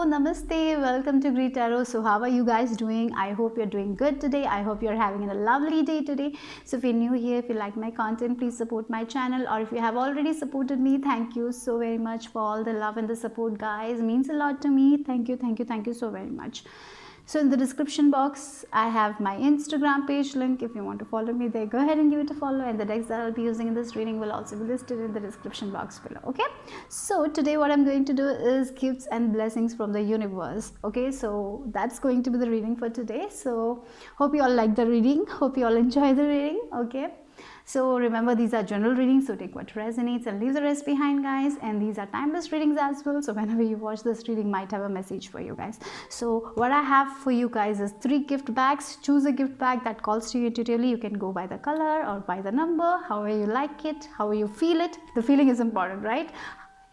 namaste, welcome to Greet Tarot. So how are you guys doing? I hope you're doing good today. I hope you're having a lovely day today. So if you're new here, if you like my content, please support my channel, or if you have already supported me, thank you so very much for all the love and the support, guys. It means a lot to me. Thank you so very much. So in the description box, I have my Instagram page link. If you want to follow me there, go ahead and give it a follow, and the decks that I'll be using in this reading will also be listed in the description box below. Okay, so today what I'm going to do is gifts and blessings from the universe. Okay, so that's going to be the reading for today. So hope you all like the reading, hope you all enjoy the reading. Okay, so remember, these are general readings, so take what resonates and leave the rest behind, guys. And these are timeless readings as well, so whenever you watch this reading, might have a message for you guys. So what I have for you guys is 3 gift bags. Choose a gift bag that calls to you intuitively. You can go by the color or by the number, however you like it, however you feel it. The feeling is important, right?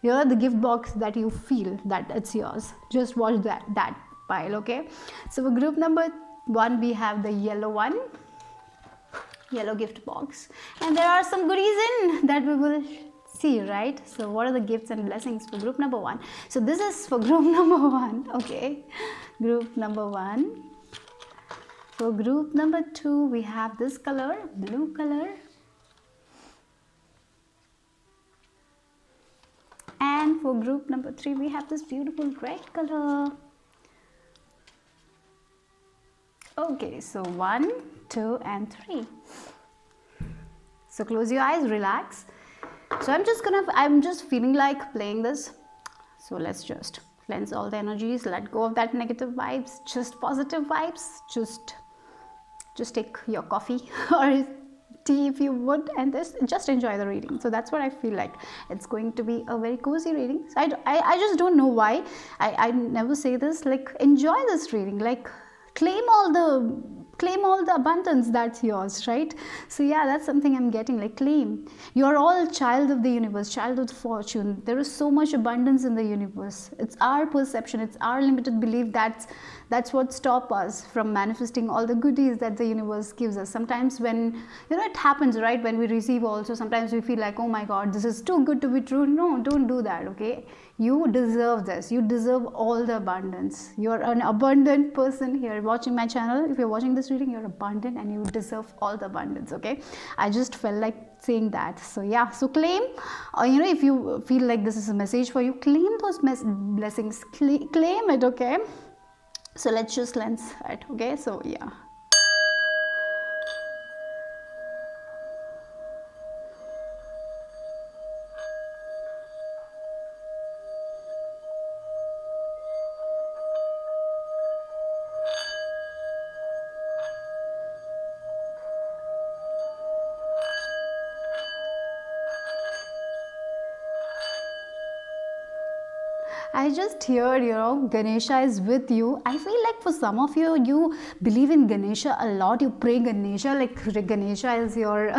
Here, the gift box that you feel that it's yours. Just watch that pile. Okay, so for group number 1, we have the yellow gift box, and there are some goodies in that we will see, right? So what are the gifts and blessings for group number 1? So this is for group number 1. Okay, group number 1. For group number 2, we have this color, blue color, and for group number 3, we have this beautiful red color. Okay, so 1, 2 and 3. So close your eyes, relax. So I'm just feeling like playing this. So let's just cleanse all the energies, let go of that negative vibes, just positive vibes. Just take your coffee or tea if you would, and just enjoy the reading. So that's what I feel like. It's going to be a very cozy reading. So I just don't know why I never say this, like enjoy this reading, like claim all the abundance that's yours, right? So yeah, that's something I'm getting, like claim. You're all child of the universe, child of fortune. There is so much abundance in the universe. It's our perception, it's our limited belief that's what stops us from manifesting all the goodies that the universe gives us. Sometimes when it happens, right, when we receive also, sometimes we feel like, oh my god, this is too good to be true. No, don't do that. Okay, you deserve this. You deserve all the abundance. You're an abundant person here watching my channel. If you're watching this reading, you're abundant and you deserve all the abundance. Okay, I just felt like saying that. So yeah, so claim, if you feel like this is a message for you, claim those blessings, claim it. Okay, so let's just cleanse it. Okay, so yeah. I just heard, Ganesha is with you. I feel like for some of you, you believe in Ganesha a lot. You pray Ganesha, like Ganesha is your,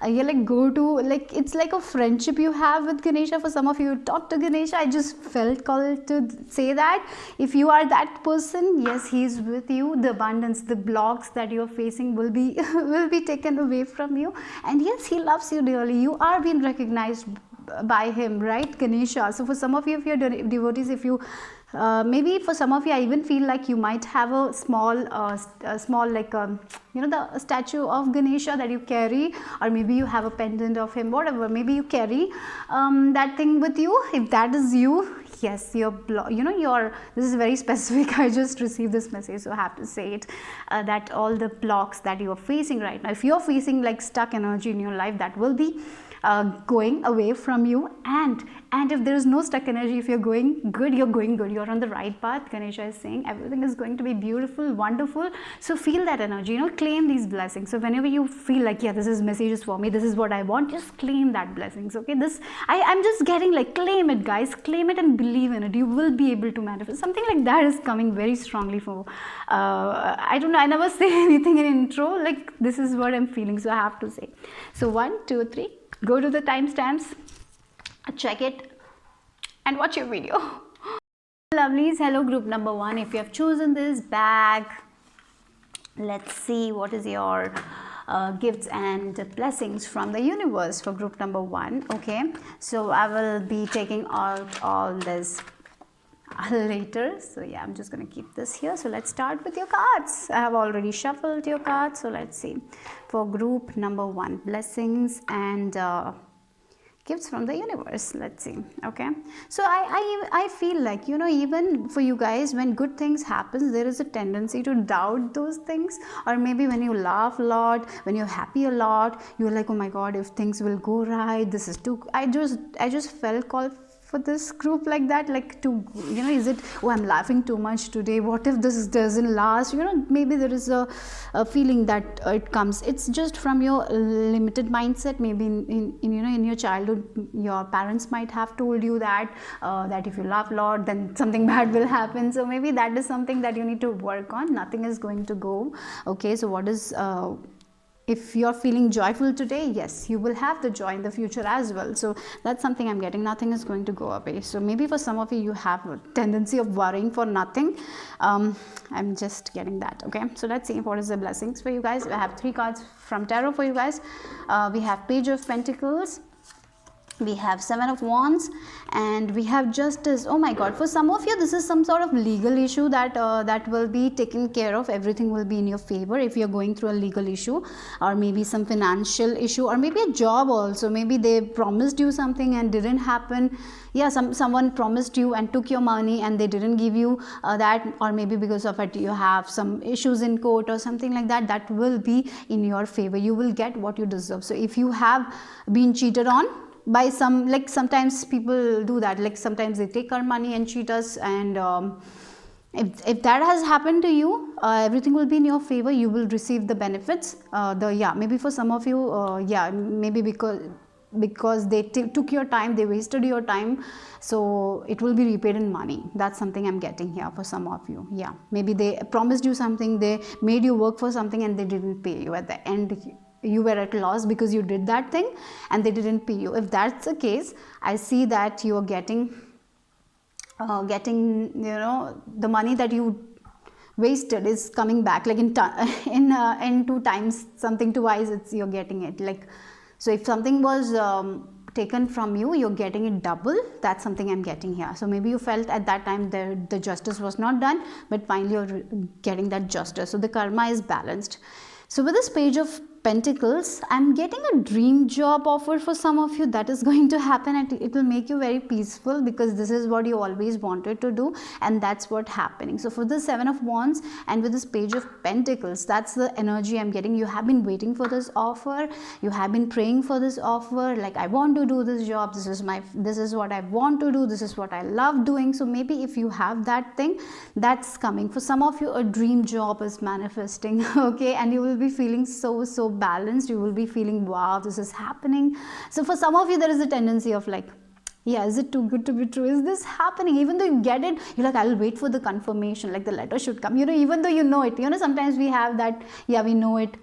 like go-to, like it's like a friendship you have with Ganesha. For some of you, talk to Ganesha. I just felt called to say that. If you are that person, yes, he is with you. The abundance, the blocks that you are facing will be will be taken away from you. And yes, he loves you dearly. You are being recognized by him, right, Ganesha? So for some of you, if you're devotees, if you maybe for some of you, I even feel like you might have a small like the statue of Ganesha that you carry, or maybe you have a pendant of him, whatever, maybe you carry that thing with you. If that is you, yes, this is very specific. I just received this message, so I have to say it, that all the blocks that you are facing right now, if you're facing like stuck energy in your life, that will be going away from you. And if there is no stuck energy, if you're going good, you're on the right path. Ganesha is saying everything is going to be beautiful, wonderful. So feel that energy, claim these blessings. So whenever you feel like, yeah, this is messages for me, this is what I want, just claim that blessings. Okay, I'm just getting like, claim it, guys, claim it and believe in it. You will be able to manifest. Something like that is coming very strongly for I don't know, I never say anything in intro, like this is what I'm feeling, so I have to say. So 1, 2, 3, go to the timestamps, check it and watch your video. Lovelies, hello group number 1. If you have chosen this bag, let's see what is your gifts and blessings from the universe for group number 1. Okay, so I will be taking out all this later. So yeah, I'm just going to keep this here. So let's start with your cards. I have already shuffled your cards. So let's see. For group number 1, blessings and gifts from the universe. Let's see. Okay, so I feel like, you know, even for you guys, when good things happens, there is a tendency to doubt those things. Or maybe when you laugh a lot, when you're happy a lot, you're like, oh my god, if things will go right, this is too, I just felt called for this group like that, like, to, you know, is it, oh, I'm laughing too much today, what if this doesn't last, you know, maybe there is a feeling that it comes, it's just from your limited mindset. Maybe in you know, in your childhood, your parents might have told you that that if you laugh a lot, then something bad will happen. So maybe that is something that you need to work on. Nothing is going to go okay. So what is if you're feeling joyful today, yes, you will have the joy in the future as well. So that's something I'm getting. Nothing is going to go away. So maybe for some of you, you have a tendency of worrying for nothing. I'm just getting that. Okay, so let's see what is the blessings for you guys. I have 3 cards from tarot for you guys. We have Page of Pentacles, we have 7 of Wands, and we have Justice. Oh my god, for some of you, this is some sort of legal issue that that will be taken care of. Everything will be in your favor if you're going through a legal issue, or maybe some financial issue, or maybe a job also. Maybe they promised you something and didn't happen. Yeah, someone promised you and took your money and they didn't give you that, or maybe because of it you have some issues in court or something like that. That will be in your favor. You will get what you deserve. So if you have been cheated on by some, like, sometimes people do that, like sometimes they take our money and cheat us, and if that has happened to you, everything will be in your favor. You will receive the benefits. Maybe for some of you, maybe because they took your time, they wasted your time, so it will be repaid in money. That's something I'm getting here for some of you. Yeah, maybe they promised you something, they made you work for something, and they didn't pay you. At the end, you were at loss because you did that thing and they didn't pay you. If that's the case, I see that you are getting you know, the money that you wasted is coming back, like in 2 times, something twice, it's you're getting it. Like, so if something was taken from you, you're getting it double. That's something I'm getting here. So maybe you felt at that time the justice was not done, but finally you're getting that justice. So the karma is balanced. So with this Page of Pentacles, I'm getting a dream job offer for some of you. That is going to happen, and it will make you very peaceful, because this is what you always wanted to do, and that's what happening. So for the 7 of Wands and with this Page of Pentacles, that's the energy I'm getting. You have been waiting for this offer, you have been praying for this offer, like, I want to do this job, this is what I want to do, this is what I love doing. So maybe if you have that thing, that's coming. For some of you, a dream job is manifesting. Okay, and you will be feeling so balanced. You will be feeling, wow, this is happening. So for some of you, there is a tendency of like, yeah, is it too good to be true? Is this happening? Even though you get it, you're like, I'll wait for the confirmation, like the letter should come, you know, even though you know it. You know, sometimes we have that, yeah, we know it,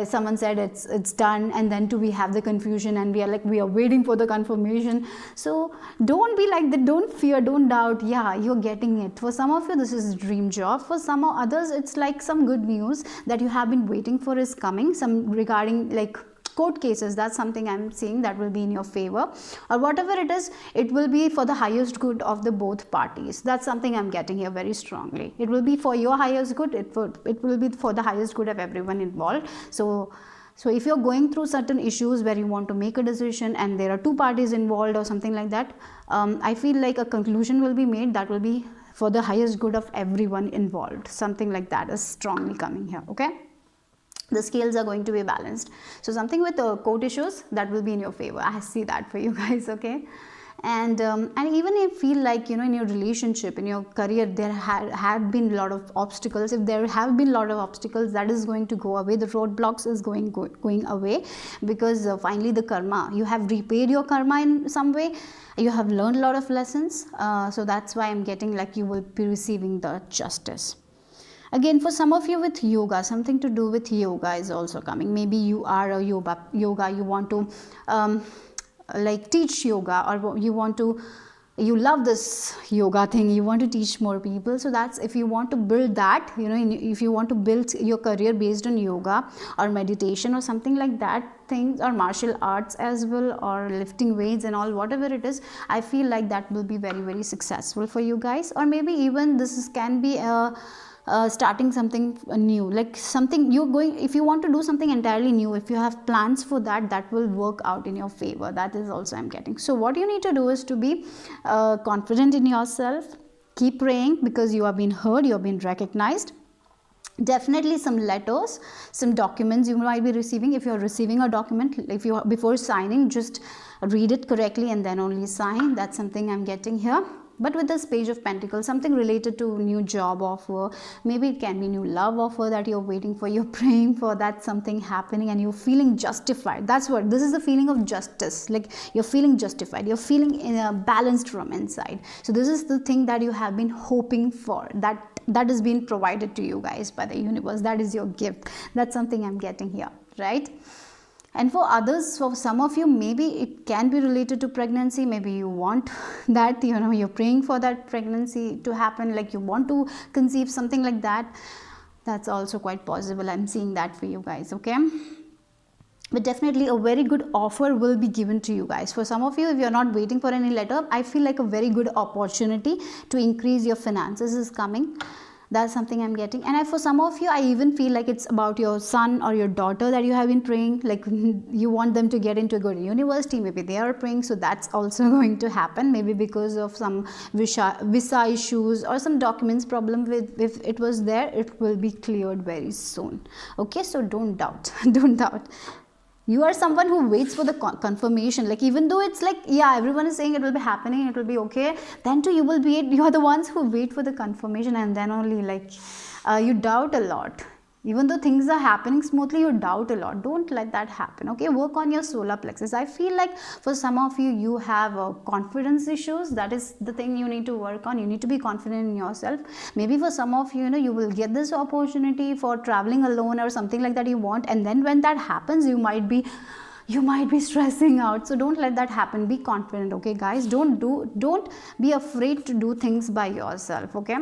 someone said it's done, and then we have the confusion, and we are like, we are waiting for the confirmation. So don't be like that, don't fear, don't doubt. Yeah, you're getting it. For some of you, this is dream job. For some others, it's like some good news that you have been waiting for is coming, some regarding like court cases. That's something I'm seeing that will be in your favor, or whatever it is, it will be for the highest good of the both parties. That's something I'm getting here very strongly. It will be for your highest good. It will be for the highest good of everyone involved. So if you're going through certain issues where you want to make a decision and there are 2 parties involved or something like that, I feel like a conclusion will be made that will be for the highest good of everyone involved. Something like that is strongly coming here. Okay, the scales are going to be balanced. So something with court issues, that will be in your favor. I see that for you guys. Okay, and even if you feel like, you know, in your relationship, in your career, there have been a lot of obstacles. If there have been a lot of obstacles, that is going to go away. The roadblocks is going away, because finally the karma, you have repaid your karma in some way. You have learned a lot of lessons. So that's why I'm getting like you will be receiving the justice. Again, for some of you with yoga, something to do with yoga is also coming. Maybe you are a yoga, you want to like teach yoga, or you want to you love this yoga thing, you want to teach more people. So that's, if you want to build that, if you want to build your career based on yoga or meditation or something like that things, or martial arts as well, or lifting weights and all, whatever it is, I feel like that will be very, very successful for you guys. Or maybe even can be starting something new, like something you're going, if you want to do something entirely new, if you have plans for that, that will work out in your favor. That is also I'm getting. So what you need to do is to be confident in yourself, keep praying, because you have been heard, you have been recognized. Definitely some letters, some documents you might be receiving. If you're receiving a document, if you, before signing, just read it correctly and then only sign. That's something I'm getting here. But with this Page of Pentacles, something related to new job offer, maybe it can be new love offer that you're waiting for, you're praying for that something happening and you're feeling justified. That's what, this is the feeling of justice, like you're feeling justified, you're feeling balanced from inside. So this is the thing that you have been hoping for, that is being provided to you guys by the universe. That is your gift. That's something I'm getting here, right? And for others, for some of you, maybe it can be related to pregnancy. Maybe you want that, you're praying for that pregnancy to happen, like you want to conceive, something like that. That's also quite possible. I'm seeing that for you guys, okay? But definitely a very good offer will be given to you guys. For some of you, if you're not waiting for any letter, I feel like a very good opportunity to increase your finances is coming. That's something I'm getting. And for some of you, I even feel like it's about your son or your daughter that you have been praying, like you want them to get into a good university, maybe they are praying. So that's also going to happen, maybe because of some visa issues or some documents problem with, if it was there, it will be cleared very soon. Okay, so don't doubt. Don't doubt. You are someone who waits for the confirmation, like even though it's like, yeah, everyone is saying it will be happening, it will be okay, then too you are the ones who wait for the confirmation, and then only like you doubt a lot. Even though things are happening smoothly, you doubt a lot. Don't let that happen, okay? Work on your solar plexus. I feel like for some of you, you have confidence issues. That is the thing you need to work on. You need to be confident in yourself. Maybe for some of you, you will get this opportunity for traveling alone or something like that you want, and then when that happens, you might be stressing out. So don't let that happen. Be confident, okay guys? Don't be afraid to do things by yourself, okay?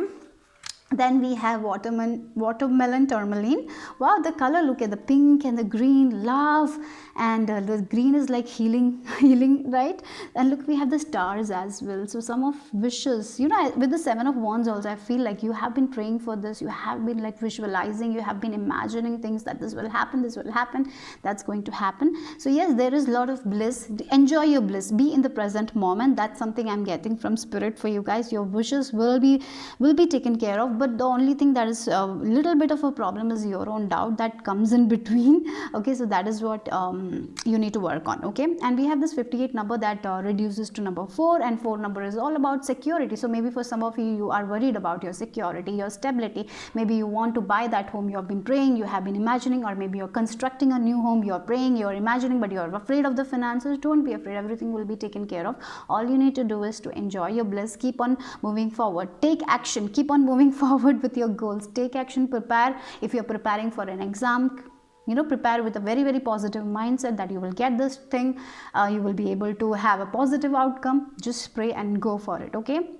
Then we have watermelon tourmaline. Wow, the color, look at the pink and the green, love, and the green is like healing, right? And look, we have the stars as well. So some of wishes, with the 7 of Wands also, I feel like you have been praying for this, you have been like visualizing, you have been imagining things that this will happen, that's going to happen. So yes, there is a lot of bliss. Enjoy your bliss, be in the present moment. That's something I'm getting from spirit for you guys. Your wishes will be taken care of, but the only thing that is a little bit of a problem is your own doubt that comes in between. Okay, so that is what you need to work on, okay? And we have this 58 number that reduces to number 4, and 4 number is all about security. So maybe for some of you, you are worried about your security, your stability. Maybe you want to buy that home, you have been praying, you have been imagining, or maybe you're constructing a new home, you're praying, you're imagining, but you're afraid of the finances. Don't be afraid, everything will be taken care of. All you need to do is to enjoy your bliss, keep on moving forward, take action, keep on moving forward with your goals, take action, prepare. If you're preparing for an exam, prepare with a very, very positive mindset that you will get this thing, you will be able to have a positive outcome. Just pray and go for it, okay?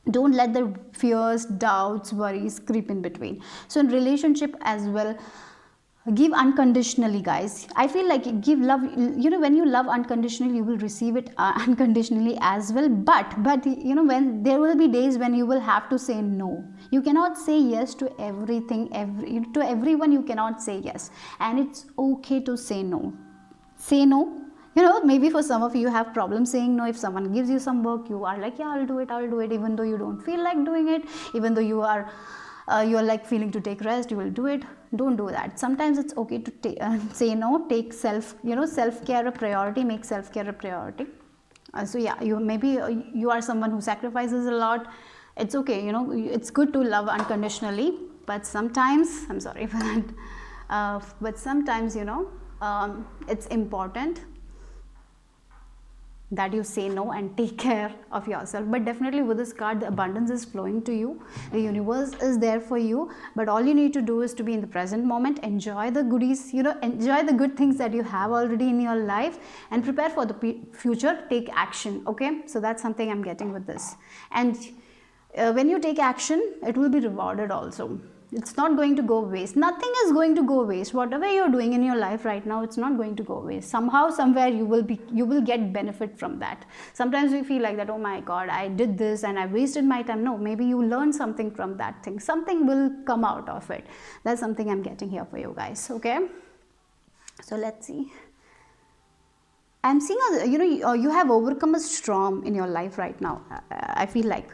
Don't let the fears, doubts, worries creep in between. So in relationship as well, give unconditionally, guys. I feel like give love, when you love unconditionally, you will receive it unconditionally as well. But when there will be days when you will have to say no. You cannot say yes to everything, to everyone you cannot say yes, and it's okay to say no. Say no. Maybe for some of you have problems saying no. If someone gives you some work, you are like, yeah, I'll do it, even though you don't feel like doing it, even though you're like feeling to take rest, you will do it. Don't do that. Sometimes it's okay to say no. Take self-care a priority, make self-care a priority. So yeah, you are someone who sacrifices a lot. It's okay, it's good to love unconditionally, but sometimes, I'm sorry for that, but sometimes, it's important that you say no and take care of yourself. But definitely with this card, the abundance is flowing to you, the universe is there for you, but all you need to do is to be in the present moment, enjoy the goodies, enjoy the good things that you have already in your life, and prepare for the future. Take action. Okay, so that's something I'm getting with this. And when you take action, it will be rewarded also. It's not going to go waste. Nothing is going to go waste. Whatever you're doing in your life right now, it's not going to go waste. Somehow, somewhere, you will get benefit from that. Sometimes we feel like that, oh my god, I did this and I wasted my time. No, maybe you learn something from that thing. Something will come out of it. That's something I'm getting here for you guys. Okay, so let's see. I'm seeing you have overcome a storm in your life right now. I feel like,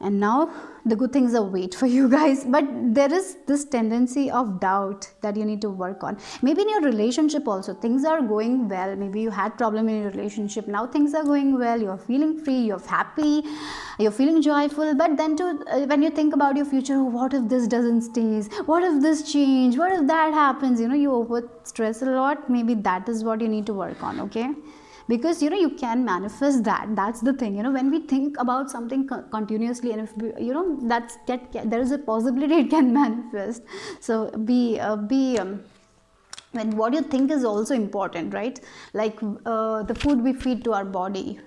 and now the good things await for you guys, but there is this tendency of doubt that you need to work on. Maybe in your relationship also, things are going well. Maybe you had problem in your relationship, now things are going well, you're feeling free, you're happy, you're feeling joyful. But then when you think about your future, oh, what if this doesn't stays, what if this change, what if that happens, you over stress a lot. Maybe that is what you need to work on. Okay, because you can manifest that. That's the thing, when we think about something continuously, and if there is a possibility it can manifest. So when what you think is also important, right? Like the food we feed to our body,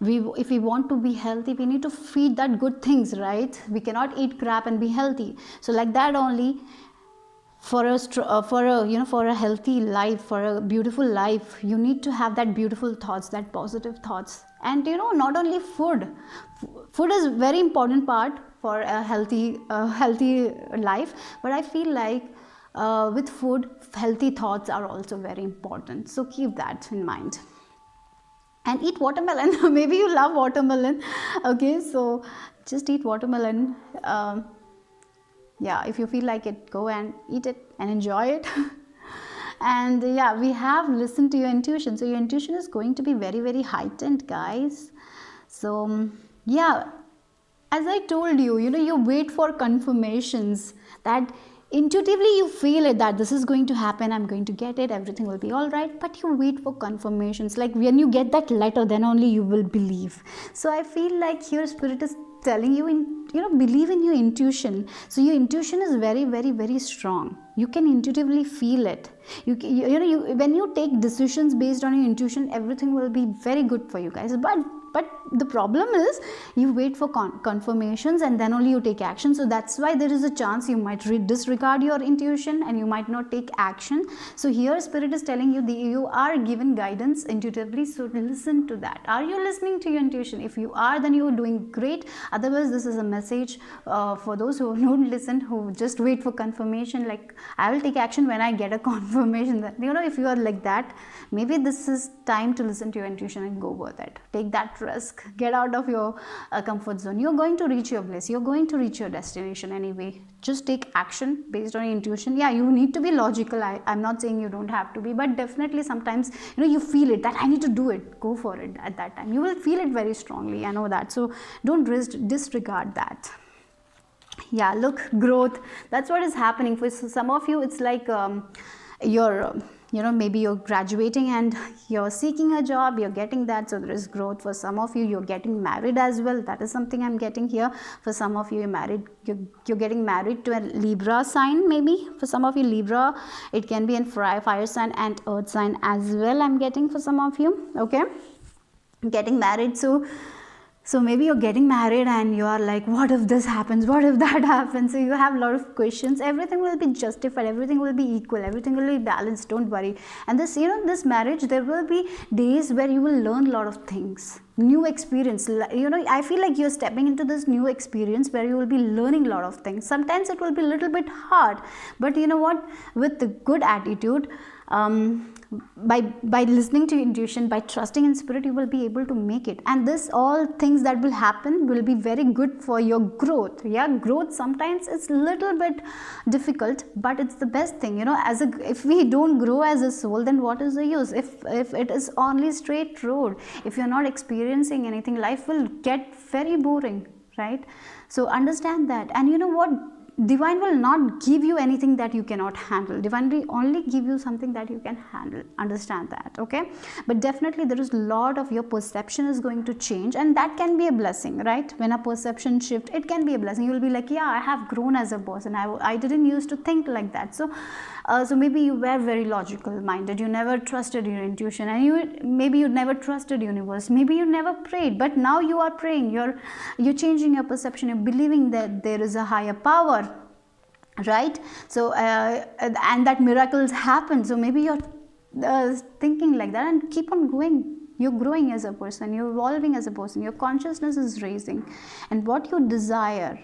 if we want to be healthy, we need to feed that good things, right? We cannot eat crap and be healthy. So like that only, for a healthy life, for a beautiful life, you need to have that beautiful thoughts, that positive thoughts. And not only food is very important part for a healthy life, but I feel like with food, healthy thoughts are also very important. So keep that in mind. And eat watermelon. Maybe you love watermelon. Okay, so just eat watermelon. Yeah, if you feel like it, go and eat it and enjoy it. And yeah, we have listened to your intuition. So your intuition is going to be very, very heightened, guys. So yeah, as I told you, you wait for confirmations, that intuitively you feel it, that this is going to happen, I'm going to get it, everything will be all right. But you wait for confirmations. Like when you get that letter, then only you will believe. So I feel like your spirit is telling you, believe in your intuition. So your intuition is very, very, very strong. You can intuitively feel it. When you take decisions based on your intuition, everything will be very good for you guys. But the problem is, you wait for confirmations and then only you take action. So that's why there is a chance you might disregard your intuition and you might not take action. So here spirit is telling you that you are given guidance intuitively, so listen to that. Are you listening to your intuition? If you are, then you are doing great. Otherwise, this is a message for those who don't listen, who just wait for confirmation, like I will take action when I get a confirmation. That if you are like that, maybe this is time to listen to your intuition and go with it. Take that risk, get out of your comfort zone. You're going to reach your bliss, you're going to reach your destination anyway. Just take action based on your intuition. Yeah, you need to be logical. I'm not saying you don't have to be, but definitely sometimes you feel it, that I need to do it. Go for it. At that time you will feel it very strongly, I know that. So don't disregard that. Yeah, look, growth, that's what is happening for some of you. It's like you're maybe you're graduating and you're seeking a job, you're getting that, so there is growth. For some of you, you're getting married as well. That is something I'm getting here. For some of you, you're getting married to a Libra sign. Maybe for some of you, Libra, it can be in fire sign and earth sign as well, I'm getting for some of you. Okay, getting married. So maybe you're getting married and you are like, what if this happens? What if that happens? So you have a lot of questions. Everything will be justified. Everything will be equal. Everything will be balanced. Don't worry. And this, this marriage, there will be days where you will learn a lot of things. New experience. I feel like you're stepping into this new experience where you will be learning a lot of things. Sometimes it will be a little bit hard. But you know what? With the good attitude, by listening to your intuition, by trusting in spirit, you will be able to make it. And this all things that will happen will be very good for your growth. Yeah, growth sometimes is little bit difficult, but it's the best thing. If we don't grow as a soul, then what is the use? If it is only straight road, if you're not experiencing anything, life will get very boring, right? So understand that. And you know what? divine will not give you anything that you cannot handle. Divine will only give you something that you can handle. Understand that, okay? But definitely there is a lot of your perception is going to change, and that can be a blessing, right? When a perception shift, it can be a blessing. You will be like, yeah, I have grown as a person. I didn't used to think like that. So maybe you were very logical minded, you never trusted your intuition, and maybe you never trusted universe, maybe you never prayed, but now you are praying, you're changing your perception, you're believing that there is a higher power, right? So and that miracles happen. So maybe you're thinking like that, and keep on going. You're growing as a person, you're evolving as a person, your consciousness is raising, and what you desire,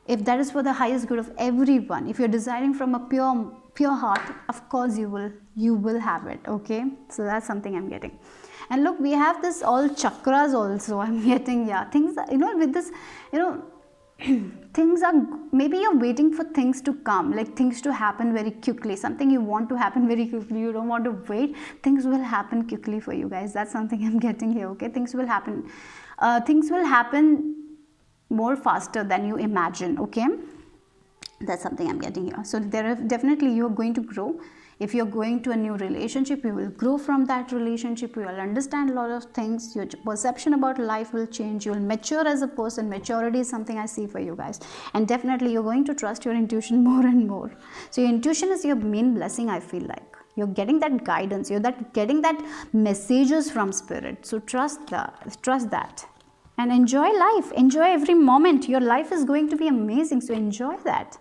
if that is for the highest good of everyone, if you're desiring from a pure heart, of course you will have it, okay? So that's something I'm getting. And look, we have this all chakras also, I'm getting, yeah, things, with this, things are, maybe you're waiting for things to come, like things to happen very quickly, something you want to happen very quickly, you don't want to wait, things will happen quickly for you guys. That's something I'm getting here, okay? Things will happen more faster than you imagine, okay? That's something I'm getting here. So there are definitely, you're going to grow. If you're going to a new relationship, you will grow from that relationship, you will understand a lot of things, your perception about life will change, you will mature as a person. Maturity is something I see for you guys, and definitely you're going to trust your intuition more and more. So your intuition is your main blessing, I feel like. You're getting that guidance, getting that messages from spirit. So trust that. And enjoy life, enjoy every moment. Your life is going to be amazing, so enjoy that.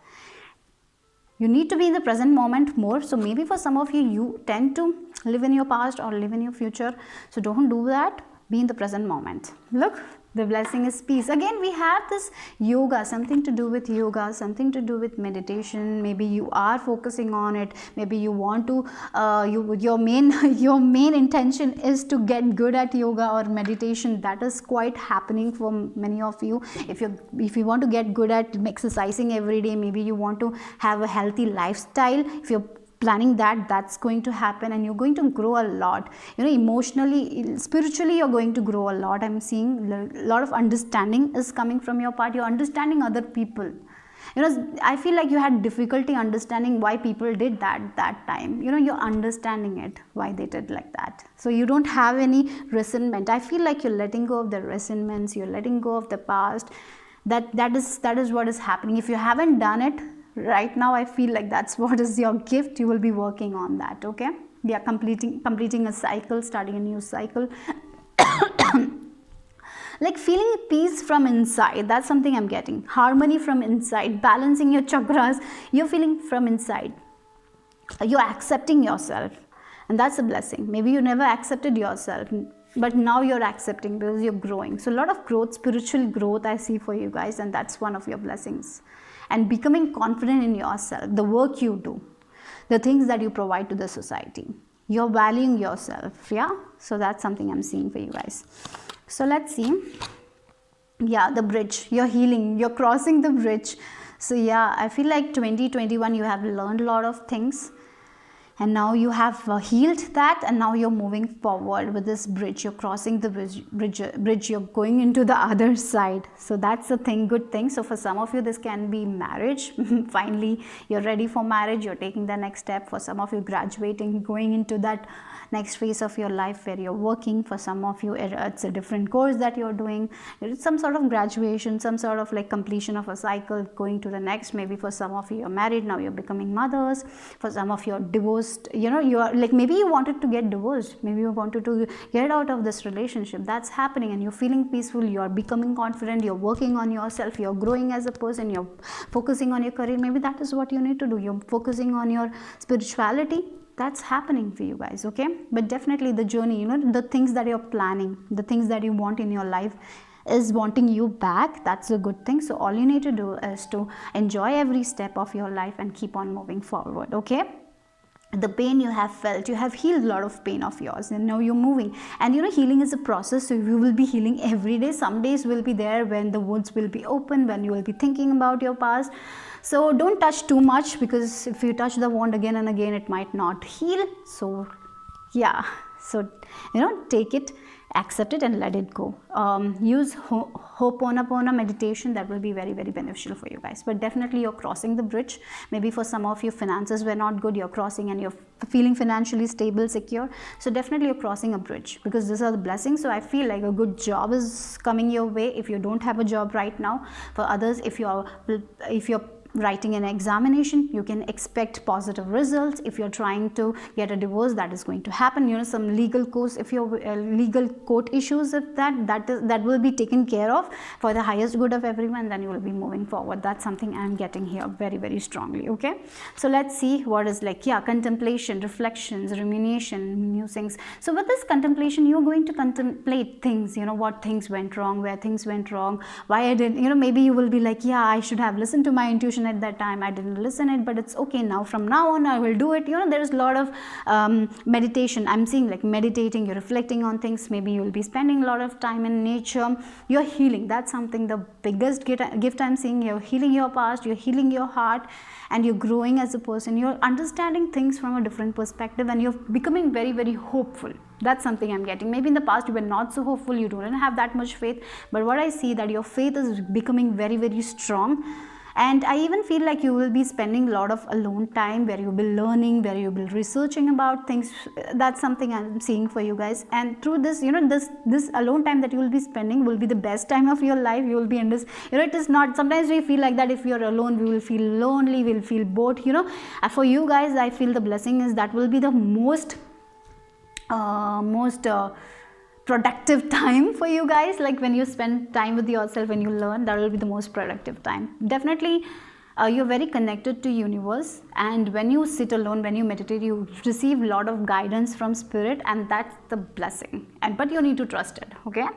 You need to be in the present moment more. So maybe for some of you, you tend to live in your past or live in your future. So don't do that. Be in the present moment. Look, the blessing is peace. Again, we have this yoga, something to do with yoga, something to do with meditation. Maybe you are focusing on it. Maybe you want to, your main intention is to get good at yoga or meditation. That is quite happening for many of you. If you want to get good at exercising every day, maybe you want to have a healthy lifestyle. If you're planning that's going to happen, and you're going to grow a lot, emotionally, spiritually, you're going to grow a lot. I'm seeing a lot of understanding is coming from your part. You're understanding other people. I feel like you had difficulty understanding why people did that time. You're understanding it, why they did like that. So you don't have any resentment. I feel like you're letting go of the resentments, you're letting go of the past. That is what is happening. If you haven't done it right now, I feel like that's what is your gift. You will be working on that, okay? We are completing a cycle, starting a new cycle. Like feeling peace from inside, that's something I'm getting. Harmony from inside, balancing your chakras, you're feeling from inside. You're accepting yourself, and that's a blessing. Maybe you never accepted yourself, but now you're accepting because you're growing. So a lot of growth, spiritual growth I see for you guys, and that's one of your blessings. And becoming confident in yourself, the work you do, the things that you provide to the society. You're valuing yourself, yeah? So that's something I'm seeing for you guys. So let's see. Yeah, the bridge, you're healing, you're crossing the bridge. So yeah, I feel like 2021, you have learned a lot of things. And now you have healed that, and now you're moving forward with this bridge. You're crossing the bridge, you're going into the other side. So that's a thing, good thing. So for some of you, this can be marriage. Finally, you're ready for marriage. You're taking the next step. For some of you, graduating, going into that next phase of your life where you're working. For some of you, it's a different course that you're doing. It's some sort of graduation, some sort of like completion of a cycle, going to the next. Maybe for some of you, you're married, now you're becoming mothers. For some of you, you're divorced. You are like, maybe you wanted to get divorced. Maybe you wanted to get out of this relationship. That's happening, and you're feeling peaceful. You're becoming confident. You're working on yourself. You're growing as a person. You're focusing on your career. Maybe that is what you need to do. You're focusing on your spirituality. That's happening for you guys, okay? But definitely the journey, the things that you're planning, the things that you want in your life is wanting you back. That's a good thing. So all you need to do is to enjoy every step of your life and keep on moving forward, okay? The pain you have felt, you have healed a lot of pain of yours, and now you're moving. And healing is a process, so you will be healing every day. Some days will be there when the wounds will be open, when you will be thinking about your past. So don't touch too much, because if you touch the wound again and again, it might not heal. So yeah, so take it accept it and let it go. Use Ho'oponopono meditation. That will be very, very beneficial for you guys. But definitely you're crossing the bridge. Maybe for some of you, finances were not good, you're crossing and you're feeling financially stable, secure. So definitely you're crossing a bridge, because these are the blessings. So I feel like a good job is coming your way if you don't have a job right now. For others, if you're writing an examination, you can expect positive results. If you're trying to get a divorce, that is going to happen. You know, some legal course, if you're legal court issues, if that will be taken care of for the highest good of everyone, then you will be moving forward. That's something I'm getting here very, very strongly. Okay, so let's see what is like. Yeah, contemplation, reflections, rumination, musings. So with this contemplation, you're going to contemplate things, you know, what things went wrong, where things went wrong, why I didn't, you know, maybe you will be like, yeah, I should have listened to my intuition at that time, I didn't listen it, but it's okay now. From now on, I will do it. You know, there is a lot of meditation. I'm seeing like meditating, you're reflecting on things. Maybe you will be spending a lot of time in nature. You're healing. That's something, the biggest gift I'm seeing. You're healing your past, you're healing your heart, and you're growing as a person. You're understanding things from a different perspective, and you're becoming very, very hopeful. That's something I'm getting. Maybe in the past you were not so hopeful, you don't have that much faith, but what I see that your faith is becoming very, very strong. And I even feel like you will be spending a lot of alone time, where you'll be learning, where you'll be researching about things. That's something I'm seeing for you guys. And through this, you know, this alone time that you will be spending will be the best time of your life. You will be in this, you know, it is not, sometimes we feel like that if you're alone, we will feel lonely, we'll feel bored, you know. For you guys, I feel the blessing is that will be the most productive time for you guys. Like when you spend time with yourself, when you learn, that will be the most productive time. Definitely you're very connected to universe, and when you sit alone, when you meditate, you receive a lot of guidance from spirit, and that's the blessing. And but you need to trust it. Okay,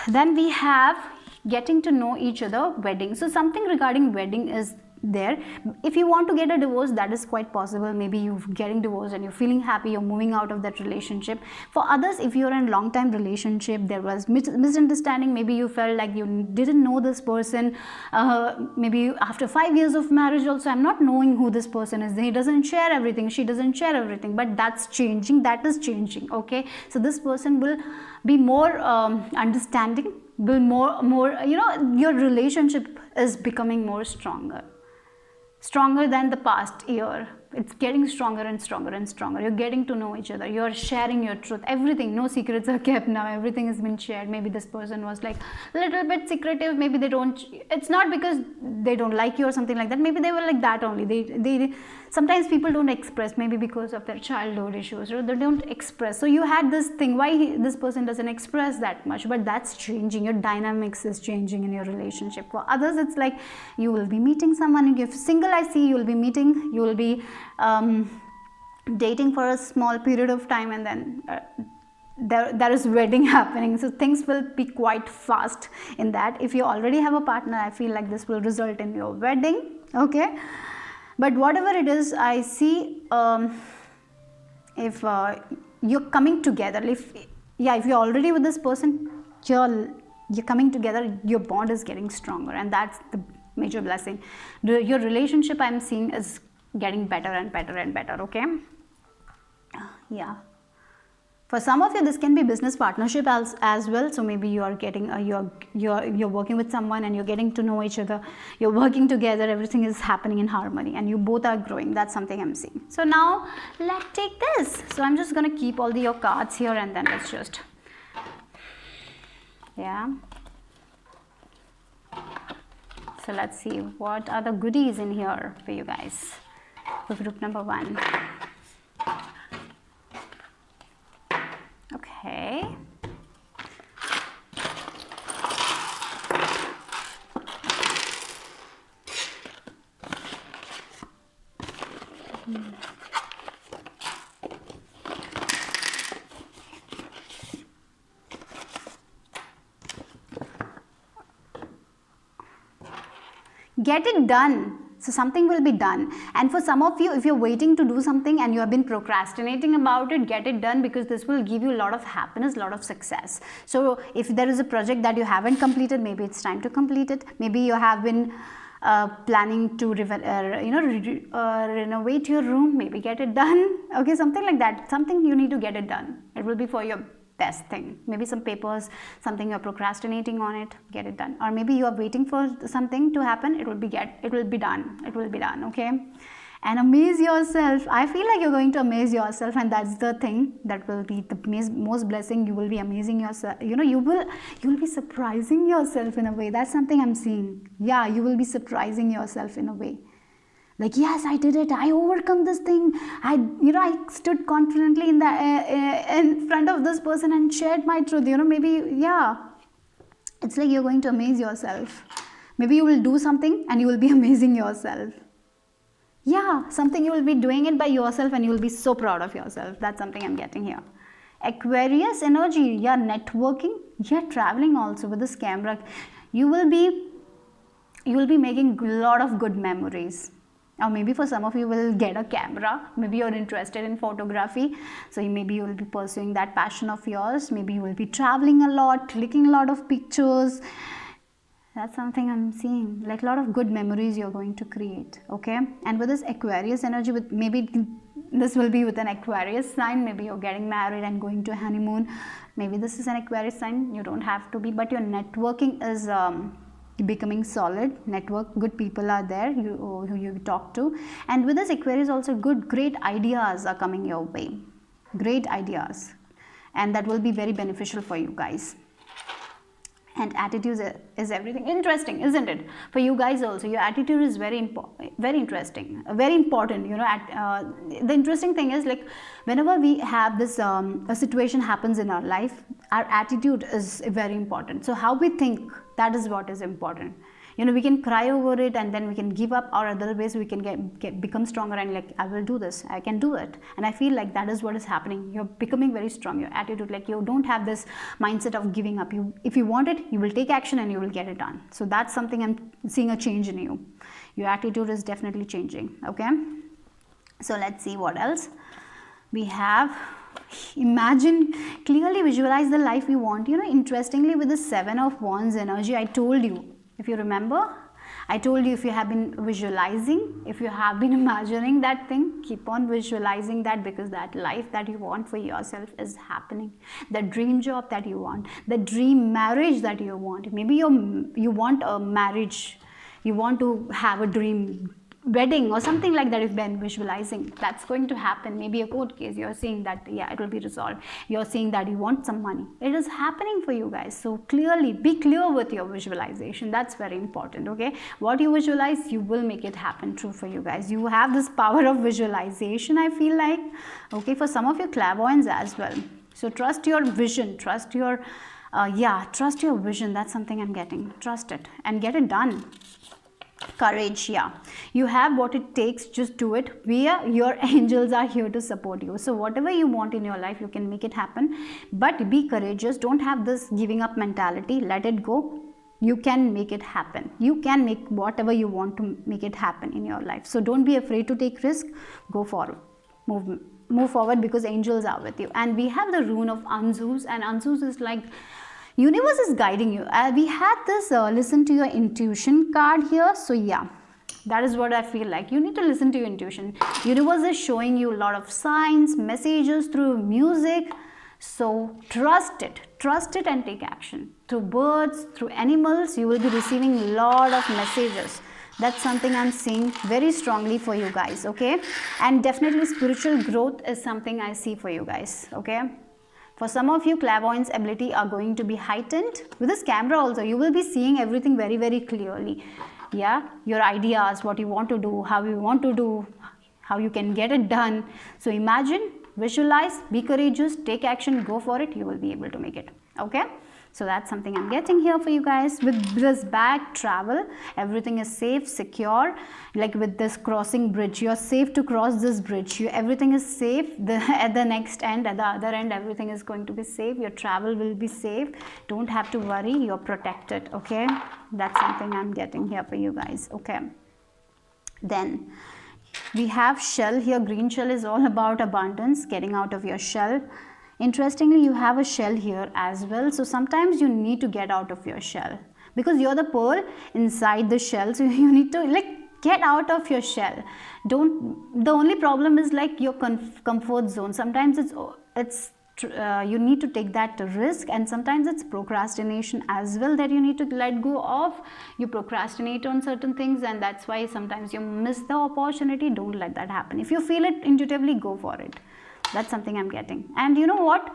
then we have getting to know each other, wedding. So something regarding wedding is there. If you want to get a divorce, that is quite possible. Maybe you're getting divorced and you're feeling happy, you're moving out of that relationship. For others, if you're in a long time relationship, there was misunderstanding, maybe you felt like you didn't know this person, maybe after 5 years of marriage also, I'm not knowing who this person is. He doesn't share everything, she doesn't share everything, but that's changing, that is changing. Okay, so this person will be more understanding, will more, you know, your relationship is becoming more stronger than the past year. It's getting stronger and stronger and stronger. You're getting to know each other, you're sharing your truth, everything. No secrets are kept now, everything has been shared. Maybe this person was like a little bit secretive, maybe they don't, it's not because they don't like you or something like that, maybe they were like that only. They sometimes people don't express, maybe because of their childhood issues, or they don't express. So you had this thing, why this person doesn't express that much, but that's changing. Your dynamics is changing in your relationship. For others, it's like you will be meeting someone. If single, I see you will be meeting, you will be dating for a small period of time, and then there is wedding happening. So things will be quite fast in that. If you already have a partner, I feel like this will result in your wedding. Okay, but whatever it is, I see if you're coming together, if you're already with this person, you're coming together, your bond is getting stronger, and that's the major blessing. Your relationship, I'm seeing, is getting better and better and better. Okay, yeah, for some of you this can be business partnership as well. So maybe you are getting you're working with someone and you're getting to know each other, you're working together, everything is happening in harmony, and you both are growing. That's something I'm seeing. So now let's take this. So I'm just going to keep all your cards here, and then let's just, yeah, so let's see what are the goodies in here for you guys. For group number 1. Okay. Get it done. So something will be done. And for some of you, if you're waiting to do something and you have been procrastinating about it, get it done, because this will give you a lot of happiness, a lot of success. So if there is a project that you haven't completed, maybe it's time to complete it. Maybe you have been planning to renovate your room, maybe get it done. Okay, something like that. Something you need to get it done. It will be for your best thing. Maybe some papers, something you're procrastinating on it, get it done. Or maybe you're waiting for something to happen, it will be done, okay? And amaze yourself. I feel like you're going to amaze yourself, and that's the thing that will be the most blessing. You will be amazing yourself. You know, you will be surprising yourself in a way. That's something I'm seeing. Yeah, you will be surprising yourself in a way. Like, yes, I did it. I overcome this thing. I stood confidently in front of this person and shared my truth. Maybe, yeah, it's like you're going to amaze yourself. Maybe you will do something and you will be amazing yourself. Yeah, something you will be doing it by yourself and you will be so proud of yourself. That's something I'm getting here. Aquarius energy, yeah, networking, yeah, traveling also with this camera. You will be making a lot of good memories. Or maybe for some of you will get a camera. Maybe you're interested in photography, so maybe you will be pursuing that passion of yours. Maybe you will be traveling a lot, clicking a lot of pictures. That's something I'm seeing, like a lot of good memories you're going to create, okay? And with this Aquarius energy, with maybe this will be with an Aquarius sign. Maybe you're getting married and going to a honeymoon. Maybe this is an Aquarius sign. You don't have to be, but your networking is becoming solid. Network, good people are there who you talk to. And with this Aquarius also, great ideas are coming your way. Great ideas. And that will be very beneficial for you guys. And attitude is everything. Interesting, isn't it? For you guys also, your attitude is very interesting, very important. The interesting thing is, like, whenever we have this a situation happens in our life, our attitude is very important. So how we think, that is what is important. We can cry over it and then we can give up, or other ways we can become stronger and like, I will do this, I can do it. And I feel like that is what is happening. You're becoming very strong. Your attitude, like, you don't have this mindset of giving up. If you want it, you will take action and you will get it done. So that's something I'm seeing a change in you. Your attitude is definitely changing, okay? So let's see what else we have. Imagine, clearly visualize the life you want. Interestingly, with the 7 of Wands energy, I told you, if you remember, I told you, if you have been visualizing, if you have been imagining that thing, keep on visualizing that, because that life that you want for yourself is happening. The dream job that you want, the dream marriage that you want. Maybe you want a marriage, you want to have a dream wedding or something like that. If been visualizing, that's going to happen. Maybe a court case, you're seeing that, yeah, it will be resolved. You're seeing that you want some money. It is happening for you guys. So clearly, be clear with your visualization. That's very important, okay? What you visualize, you will make it happen true for you guys. You have this power of visualization, I feel like, okay? For some of your clairvoyants as well. So trust your vision, trust your vision. That's something I'm getting. Trust it and get it done. Courage, yeah, you have what it takes. Just do it. Your angels are here to support you. So whatever you want in your life, you can make it happen, but be courageous. Don't have this giving up mentality. Let it go. You can make it happen. You can make whatever you want to make it happen in your life. So don't be afraid to take risk. Go forward, move forward, because angels are with you. And we have the rune of Anzus, and Anzus is like, universe is guiding you. We had this listen to your intuition card here. So yeah, that is what I feel like. You need to listen to your intuition. Universe is showing you a lot of signs, messages through music. So trust it and take action. Through birds, through animals, you will be receiving a lot of messages. That's something I'm seeing very strongly for you guys, okay? And definitely spiritual growth is something I see for you guys, okay? For some of you, clairvoyance ability are going to be heightened. With this camera also, you will be seeing everything very, very clearly. Yeah, your ideas, what you want to do, how you want to do, how you can get it done. So imagine, visualize, be courageous, take action, go for it. You will be able to make it, okay? So that's something I'm getting here for you guys. With this bag, travel, everything is safe, secure. Like with this crossing bridge, you're safe to cross this bridge. Everything is safe. At the next end, at the other end, everything is going to be safe. Your travel will be safe. Don't have to worry. You're protected, okay? That's something I'm getting here for you guys, okay? Then we have shell here. Green shell is all about abundance, getting out of your shell. Interestingly, you have a shell here as well. So sometimes you need to get out of your shell, because you're the pearl inside the shell. So you need to, like, get out of your shell. The only problem is like your comfort zone. Sometimes it's you need to take that risk, and sometimes it's procrastination as well that you need to let go of. You procrastinate on certain things, and that's why sometimes you miss the opportunity. Don't let that happen. If you feel it intuitively, go for it. That's something I'm getting. And you know what,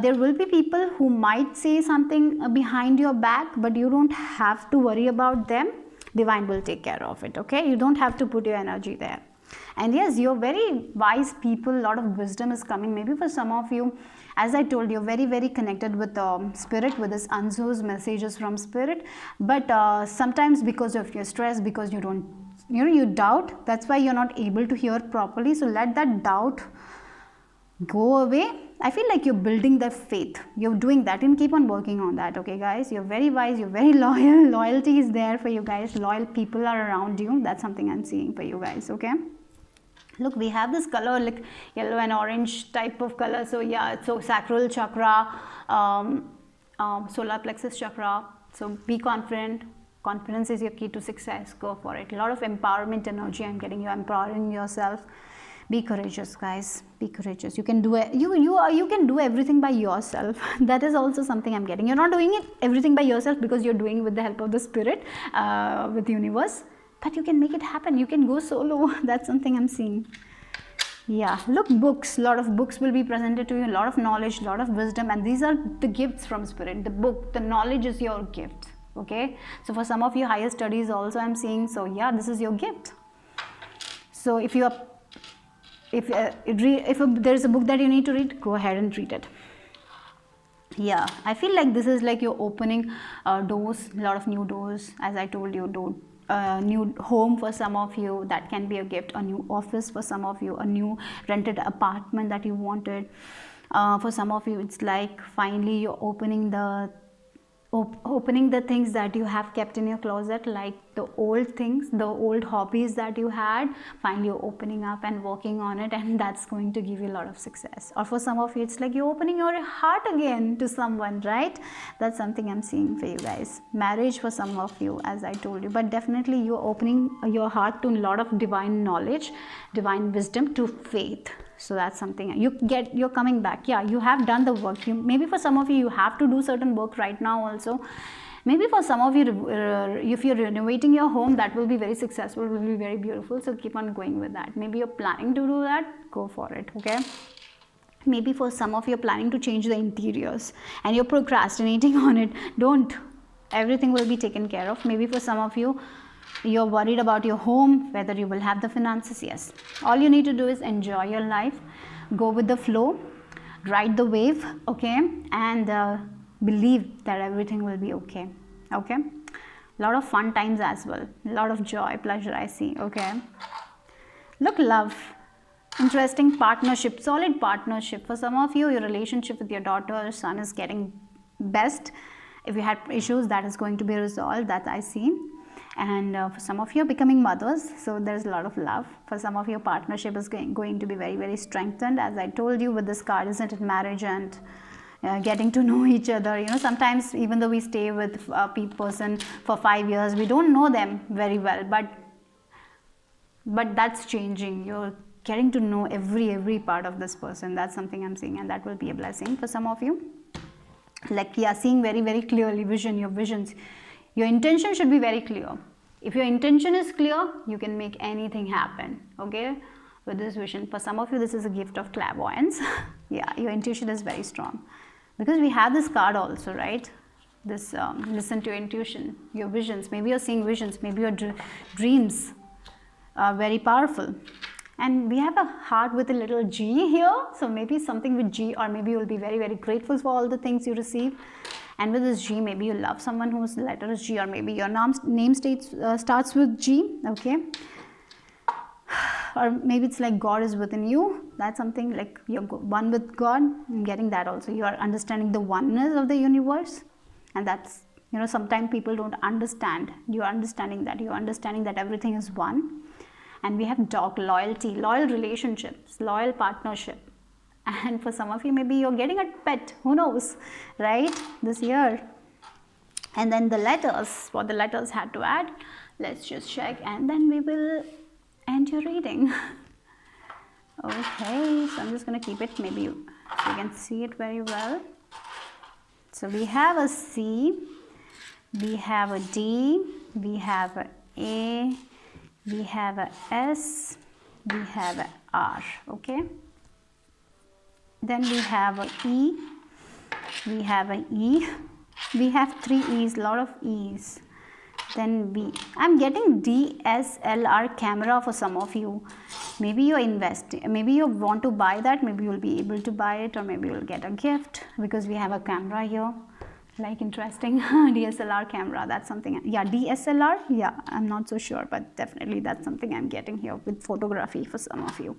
there will be people who might say something behind your back, but you don't have to worry about them. Divine will take care of it. Okay, you don't have to put your energy there. And yes, you're very wise people. A lot of wisdom is coming. Maybe for some of you, as I told you, very, very connected with spirit, with this Anzu's messages from spirit. But sometimes because of your stress, because you don't, you doubt, that's why you're not able to hear properly. So let that doubt go away. I feel like you're building the faith. You're doing that, and keep on working on that. Okay, guys, you're very wise. You're very loyal. Loyalty is there for you guys. Loyal people are around you. That's something I'm seeing for you guys. Okay. Look, we have this color like yellow and orange type of color. So yeah, so sacral chakra, solar plexus chakra. So be confident. Confidence is your key to success. Go for it. A lot of empowerment energy I'm getting. You're empowering yourself. Be courageous, guys. Be courageous. You can do it. You can do everything by yourself. That is also something I'm getting. You're not doing it everything by yourself because you're doing with the help of the spirit, with the universe. But you can make it happen. You can go solo. That's something I'm seeing. Yeah, look, books. A lot of books will be presented to you. A lot of knowledge, a lot of wisdom, and these are the gifts from spirit. The book, the knowledge is your gift. Okay. So for some of you, higher studies also I'm seeing. So yeah, this is your gift. So if you are if there's a book that you need to read, go ahead and read it. Yeah, I feel like this is like you're opening doors, a lot of new doors. As I told you, new home for some of you, that can be a gift. A new office for some of you, a new rented apartment that you wanted. For some of you, it's like finally you're opening the things that you have kept in your closet, like the old things, the old hobbies that you had. Finally you're opening up and working on it, and that's going to give you a lot of success. Or for some of you, it's like you're opening your heart again to someone, right? That's something I'm seeing for you guys. Marriage for some of you, as I told you, but definitely you're opening your heart to a lot of divine knowledge, divine wisdom, to faith. So that's something you're coming back. Yeah, you have done the work. Maybe for some of you, you have to do certain work right now also. Maybe for some of you, if you're renovating your home, that will be very successful, will be very beautiful. So keep on going with that. Maybe you're planning to do that, go for it. Okay. Maybe for some of you, you're planning to change the interiors and you're procrastinating on it. Don't. Everything will be taken care of. Maybe for some of you, you're worried about your home, whether you will have the finances. Yes, all you need to do is enjoy your life, go with the flow, ride the wave. Okay, and believe that everything will be okay. Okay, a lot of fun times as well, a lot of joy, pleasure I see. Okay, look, love, interesting partnership, solid partnership. For some of you, your relationship with your daughter or son is getting best. If you had issues, that is going to be resolved, that I see. And for some of you are becoming mothers, so there's a lot of love. For some of your partnership is going to be very, very strengthened. As I told you with this card, isn't it, marriage and getting to know each other. Sometimes even though we stay with a person for 5 years, we don't know them very well, but that's changing. You're getting to know every part of this person. That's something I'm seeing, and that will be a blessing for some of you. Like, yeah, seeing very, very clearly, your visions. Your intention should be very clear. If your intention is clear, you can make anything happen. Okay, with this vision. For some of you, this is a gift of clairvoyance. Yeah, your intuition is very strong, because we have this card also, right? This listen to your intuition, your visions. Maybe you're seeing visions. Maybe your dreams are very powerful. And we have a heart with a little G here. So maybe something with G, or maybe you'll be very, very grateful for all the things you receive. And with this G, maybe you love someone whose letter is G, or maybe your name starts with G. Okay. Or maybe it's like God is within you. That's something like you're one with God. I'm getting that also. You are understanding the oneness of the universe. And that's, sometimes people don't understand. You're understanding that. You're understanding that everything is one. And we have dog loyalty, loyal relationships, loyal partnership. And for some of you, maybe you're getting a pet. Who knows, right? This year. And then the letters, what the letters had to add. Let's just check, and then we will end your reading. Okay, so I'm just going to keep it. Maybe so you can see it very well. So we have a C, we have a D, we have a A, we have a S, we have a R, okay. Then we have a E, we have a E, we have 3 E's, lot of E's. Then I'm getting DSLR camera for some of you. Maybe you're investing, maybe you want to buy that, maybe you'll be able to buy it, or maybe you'll get a gift because we have a camera here. Like, interesting. DSLR camera, that's something. Yeah, DSLR, yeah, I'm not so sure, but definitely that's something I'm getting here with photography for some of you.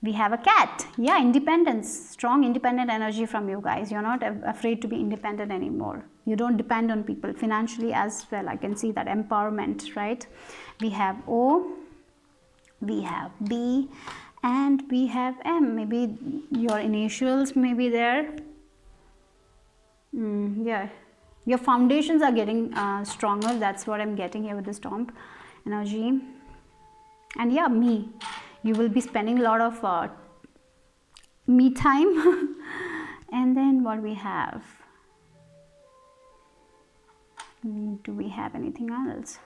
We have a cat. Yeah, independence, strong independent energy from you guys. You're not afraid to be independent anymore. You don't depend on people financially as well. I can see that empowerment, right? We have O, we have B, and we have M. Maybe your initials may be there. Yeah, your foundations are getting stronger. That's what I'm getting here with the Stomp energy. And yeah, me. You will be spending a lot of me time. And then what we have? Do we have anything else?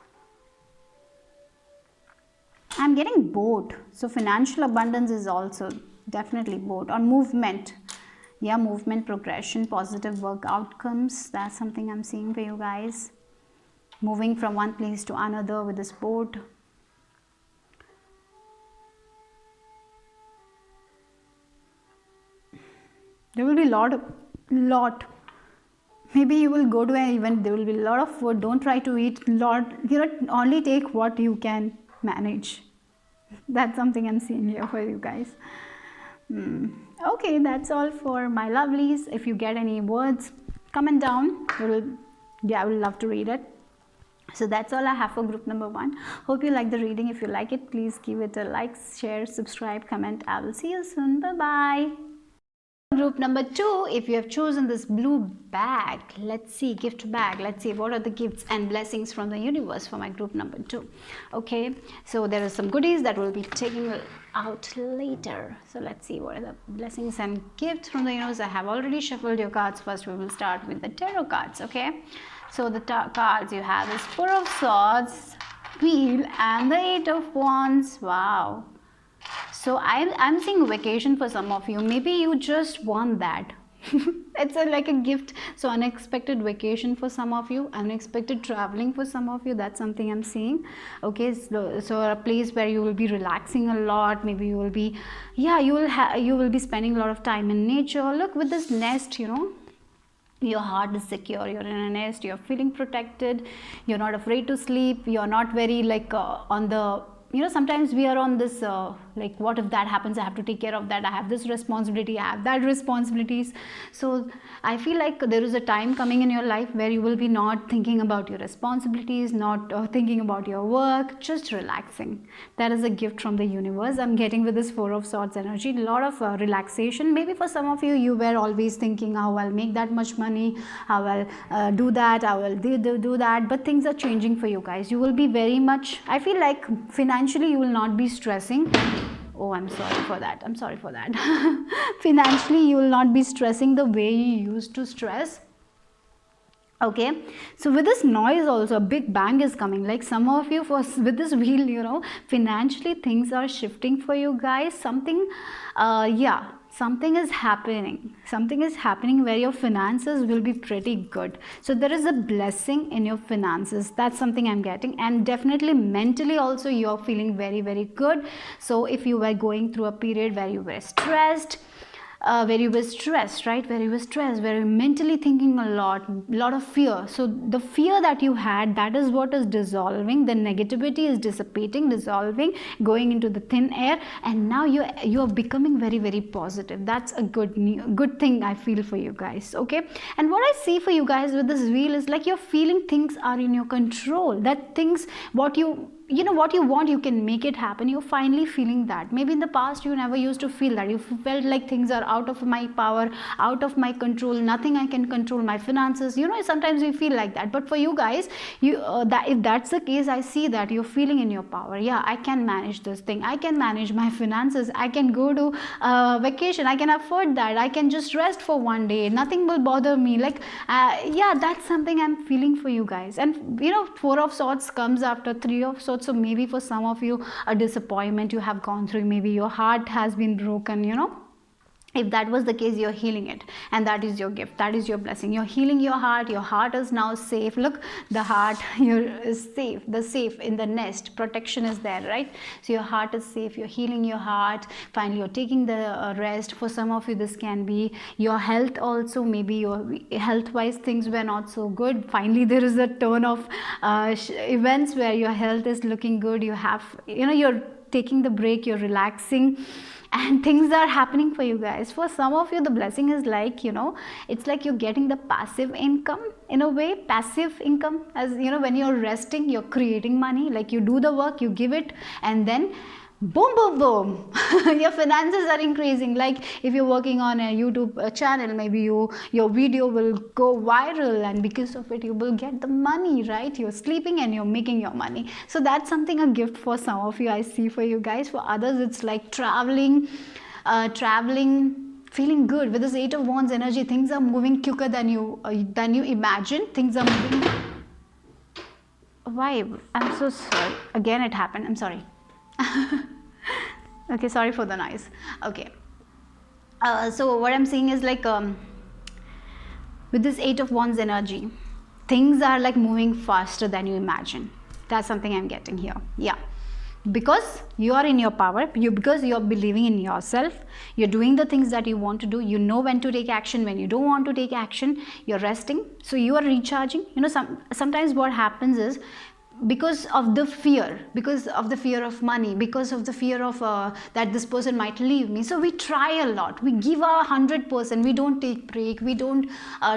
I'm getting boat. So financial abundance is also definitely boat, or movement. Yeah, movement, progression, positive work outcomes. That's something I'm seeing for you guys. Moving from one place to another with this boat. There will be lot. Maybe you will go to an event, there will be a lot of food. Don't try to eat lot, only take what you can manage. That's something I'm seeing here for you guys. Okay, that's all for my lovelies. If you get any words, comment down. I would love to read it. So that's all I have for group number 1. Hope you like the reading. If you like it, please give it a like, share, subscribe, comment. I will see you soon. Bye bye. Group number 2, if you have chosen this blue bag, let's see, gift bag, let's see what are the gifts and blessings from the universe for my group number 2. Okay, so there are some goodies that we'll be taking out later. So let's see what are the blessings and gifts from the universe. I have already shuffled your cards. First we will start with the tarot cards. Okay, so the cards you have is 4 of Swords, Wheel, and the 8 of Wands. Wow. So I'm seeing vacation for some of you. Maybe you just want that. It's like a gift. So unexpected vacation for some of you, unexpected traveling for some of you. That's something I'm seeing. Okay, so a place where you will be relaxing a lot. Maybe you will be, yeah, you will be spending a lot of time in nature. Look, with this nest, your heart is secure, you're in a nest, you're feeling protected, you're not afraid to sleep, you're not very like on the, sometimes we are on this like, what if that happens, I have to take care of that, I have this responsibility, I have that responsibilities. So I feel like there is a time coming in your life where you will be not thinking about your responsibilities, not thinking about your work, just relaxing. That is a gift from the universe I'm getting with this 4 of Swords energy. A lot of relaxation. Maybe for some of you, you were always thinking how I'll make that much money, how I'll do that, I will do that, but things are changing for you guys. You will be very much, I feel like financially you will not be stressing. Oh, I'm sorry for that. Financially, you will not be stressing the way you used to stress. Okay, so with this noise also, a big bang is coming. Like some of you, with this wheel, financially things are shifting for you guys. Something is happening. Something is happening where your finances will be pretty good. So there is a blessing in your finances. That's something I'm getting. And definitely mentally also, you're feeling very, very good. So if you were going through a period where you were stressed, where you were stressed, right? Where you were stressed, where you're mentally thinking a lot of fear. So the fear that you had, that is what is dissolving. The negativity is dissipating, dissolving, going into the thin air, and now you are becoming very, very positive. That's a good thing I feel for you guys. Okay, and what I see for you guys with this wheel is like you're feeling things are in your control. That things what you you know what you want, you can make it happen. You're finally feeling that. Maybe in the past you never used to feel that. You felt like things are out of my power, out of my control, nothing I can control, my finances, you know, sometimes we feel like that. But for you guys, you that if that's the case, I see that you're feeling in your power. Yeah, I can manage this thing, I can manage my finances, I can go to vacation, I can afford that, I can just rest for one day, nothing will bother me. Like yeah, that's something I'm feeling for you guys. And you know, Four of Swords comes after Three of Swords. So maybe for some of you, a disappointment you have gone through, maybe your heart has been broken, you know. If that was the case, you're healing it, and that is your gift, that is your blessing. You're healing your heart is now safe. Look, the heart you're safe, the safe in the nest, protection is there, right? So your heart is safe, you're healing your heart. Finally you're taking the rest. For some of you, this can be your health also. Maybe your health wise things were not so good. Finally there is a turn of events where your health is looking good. You have, you know, you're taking the break, you're relaxing, and things are happening for you guys. For some of you, the blessing is like, you know, it's like you're getting the passive income in a way. Passive income, as you know, when you're resting, you're creating money. Like you do the work, you give it, and then boom boom boom your finances are increasing. Like if you're working on a YouTube channel, maybe your video will go viral, and because of it you will get the money, right? You're sleeping and you're making your money. So that's something, a gift for some of you, I see for you guys. For others, it's like traveling, feeling good. With this Eight of Wands energy, things are moving quicker than you imagine. Things are moving. Why? I'm so sorry, again it happened, I'm sorry. Okay, sorry for the noise. Okay, so what I'm saying is like with this Eight of Wands energy, things are like moving faster than you imagine. That's something I'm getting here. Yeah, because you are in your power, because you're believing in yourself, you're doing the things that you want to do. You know when to take action, when you don't want to take action. You're resting, so you are recharging. You know, sometimes what happens is, because of the fear of money, because of the fear of that this person might leave me, so we try a lot, we give our 100%, we don't take break, we don't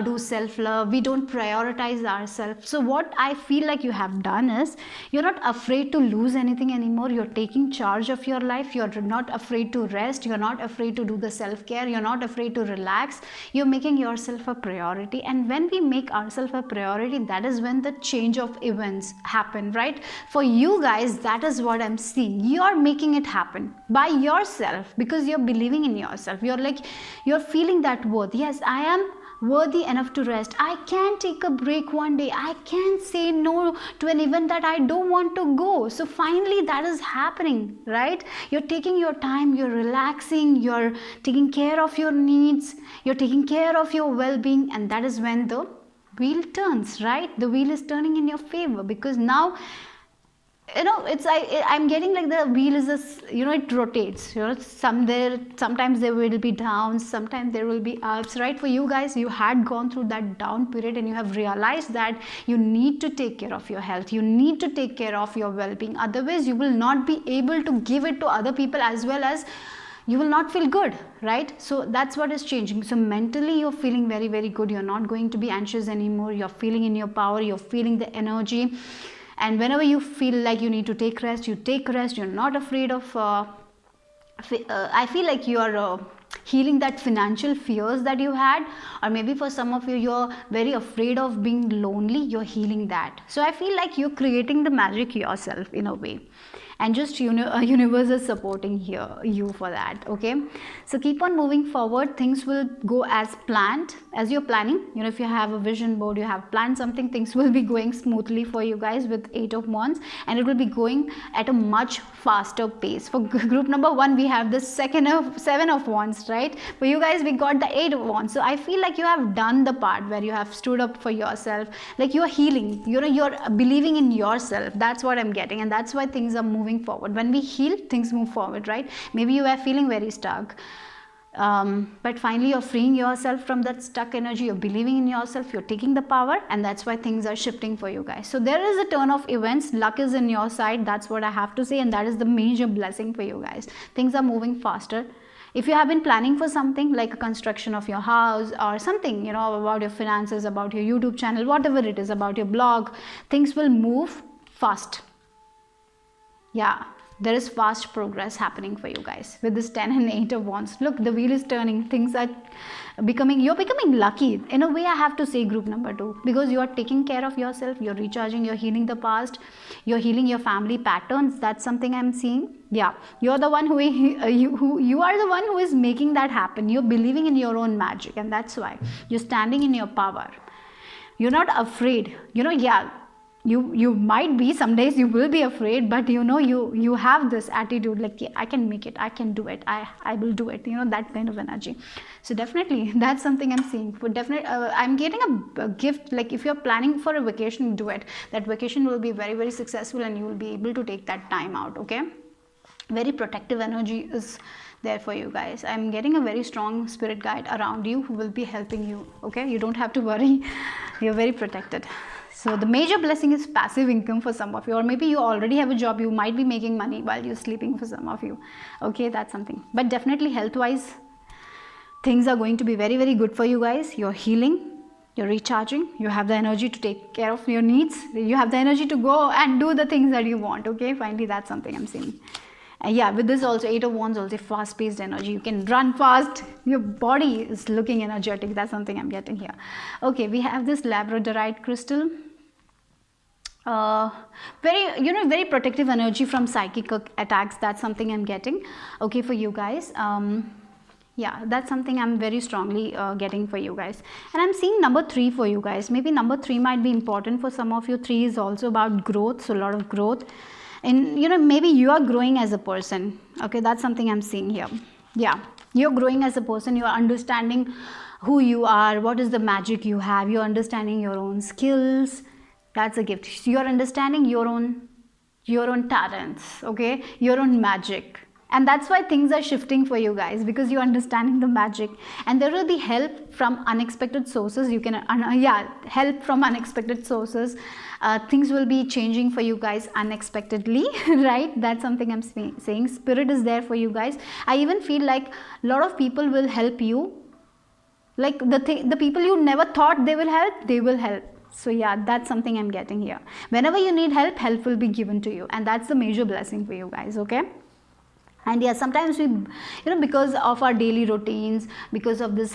do self-love, we don't prioritize ourselves. So what I feel like you have done is, you're not afraid to lose anything anymore. You're taking charge of your life. You're not afraid to rest, you're not afraid to do the self-care, you're not afraid to relax. You're making yourself a priority, and when we make ourselves a priority, that is when the change of events happen, right? For you guys, that is what I'm seeing. You're making it happen by yourself, because you're believing in yourself. You're feeling that worth. Yes, I am worthy enough to rest. I can take a break one day. I can say no to an event that I don't want to go. So finally that is happening, right? You're taking your time, you're relaxing, you're taking care of your needs, you're taking care of your well-being, and that is when the wheel turns, right? The wheel is turning in your favor, because now, you know, it's I'm getting like the wheel is a, you know, it rotates. You know, sometimes there will be downs, sometimes there will be ups, right? For you guys, you had gone through that down period, and you have realized that you need to take care of your health, you need to take care of your well-being. Otherwise you will not be able to give it to other people, as well as you will not feel good, right? So that's what is changing. So mentally you're feeling very, very good. You're not going to be anxious anymore. You're feeling in your power, you're feeling the energy. And whenever you feel like you need to take rest, you take rest. You're not afraid of I feel like you are healing that financial fears that you had, or maybe for some of you, you're very afraid of being lonely. You're healing that. So I feel like you're creating the magic yourself in a way, and just universe is supporting you for that. Okay, so keep on moving forward. Things will go as planned, as you're planning. You know, if you have a vision board, you have planned something, things will be going smoothly for you guys with Eight of Wands, and it will be going at a much faster pace. For group number 1, we have the Seven of Wands, right? For you guys, we got the Eight of Wands. So I feel like you have done the part where you have stood up for yourself, like you're healing, you know, you're believing in yourself. That's what I'm getting, and that's why things are moving forward. When we heal, things move forward, right? Maybe you were feeling very stuck, but finally you're freeing yourself from that stuck energy. You're believing in yourself, you're taking the power, and that's why things are shifting for you guys. So there is a turn of events. Luck is in your side. That's what I have to say, and that is the major blessing for you guys. Things are moving faster. If you have been planning for something like a construction of your house, or something, you know, about your finances, about your YouTube channel, whatever it is, about your blog, things will move fast. Yeah, there is fast progress happening for you guys with this 10 and 8 of wands. Look, the wheel is turning, things are becoming, you're becoming lucky in a way. I have to say group number 2, because you are taking care of yourself, you're recharging, you're healing the past, you're healing your family patterns. That's something I'm seeing. Yeah, you're the one you are the one who is making that happen. You're believing in your own magic, and that's why you're standing in your power. You're not afraid, yeah, you might be, some days you will be afraid, but you have this attitude like, yeah, I can make it, I can do it, I will do it, that kind of energy. So definitely that's something I'm seeing. For definite, I'm getting a gift, like if you're planning for a vacation, do it. That vacation will be very, very successful, and you will be able to take that time out. Okay, very protective energy is there for you guys. I'm getting a very strong spirit guide around you who will be helping you. Okay, you don't have to worry, you're very protected. So the major blessing is passive income for some of you, or maybe you already have a job, you might be making money while you're sleeping for some of you. Okay, that's something. But definitely health wise, things are going to be very, very good for you guys. You're healing, you're recharging, you have the energy to take care of your needs, you have the energy to go and do the things that you want. Okay, finally that's something I'm seeing. And yeah, with this also 8 of wands, also fast paced energy, you can run fast, your body is looking energetic. That's something I'm getting here. Okay, we have this labradorite crystal. Very protective energy from psychic attacks. That's something I'm getting. Okay, for you guys. Yeah, that's something I'm very strongly getting for you guys. And I'm seeing number 3 for you guys. Maybe number 3 might be important for some of you. 3 is also about growth, so a lot of growth. And maybe you are growing as a person. Okay, that's something I'm seeing here. Yeah, you're growing as a person, you're understanding who you are, what is the magic you have, you're understanding your own skills. That's a gift. You're understanding your own talents, okay, your own magic. And that's why things are shifting for you guys, because you're understanding the magic. And there will be help from unexpected sources. You can help from unexpected sources. Things will be changing for you guys unexpectedly, right? That's something I'm saying. Spirit is there for you guys. I even feel like a lot of people will help you, like the people you never thought they will help. So yeah, that's something I'm getting here. Whenever you need help, help will be given to you, and that's the major blessing for you guys. Okay. And yeah, sometimes we, because of our daily routines, because of this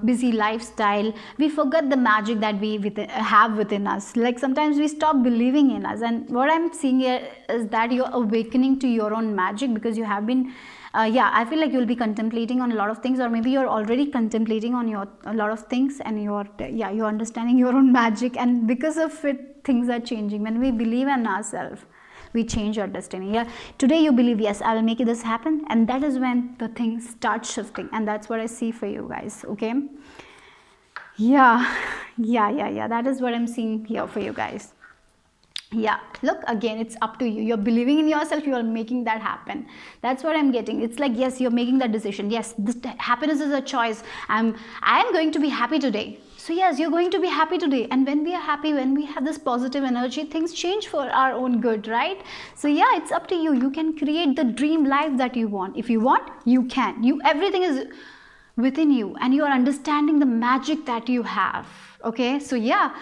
busy lifestyle, we forget the magic that we have within us. Like sometimes we stop believing in us. And what I'm seeing here is that you're awakening to your own magic, because you have been, I feel like you'll be contemplating on a lot of things, or maybe you're already contemplating on a lot of things, and you're understanding your own magic. And because of it, things are changing. When we believe in ourselves, we change our destiny. Yeah, today you believe, yes, I will make this happen, and that is when the things start shifting. And that's what I see for you guys. Okay, yeah, that is what I'm seeing here for you guys. Yeah, look, again, it's up to you. You're believing in yourself, you are making that happen. That's what I'm getting. It's like, yes, you're making that decision. Yes, this happiness is a choice. I am going to be happy today. So yes, you're going to be happy today. And when we are happy, when we have this positive energy, things change for our own good, right? So yeah, it's up to you. You can create the dream life that you want. If you want, you can. Everything is within you, and you are understanding the magic that you have. Okay, so yeah,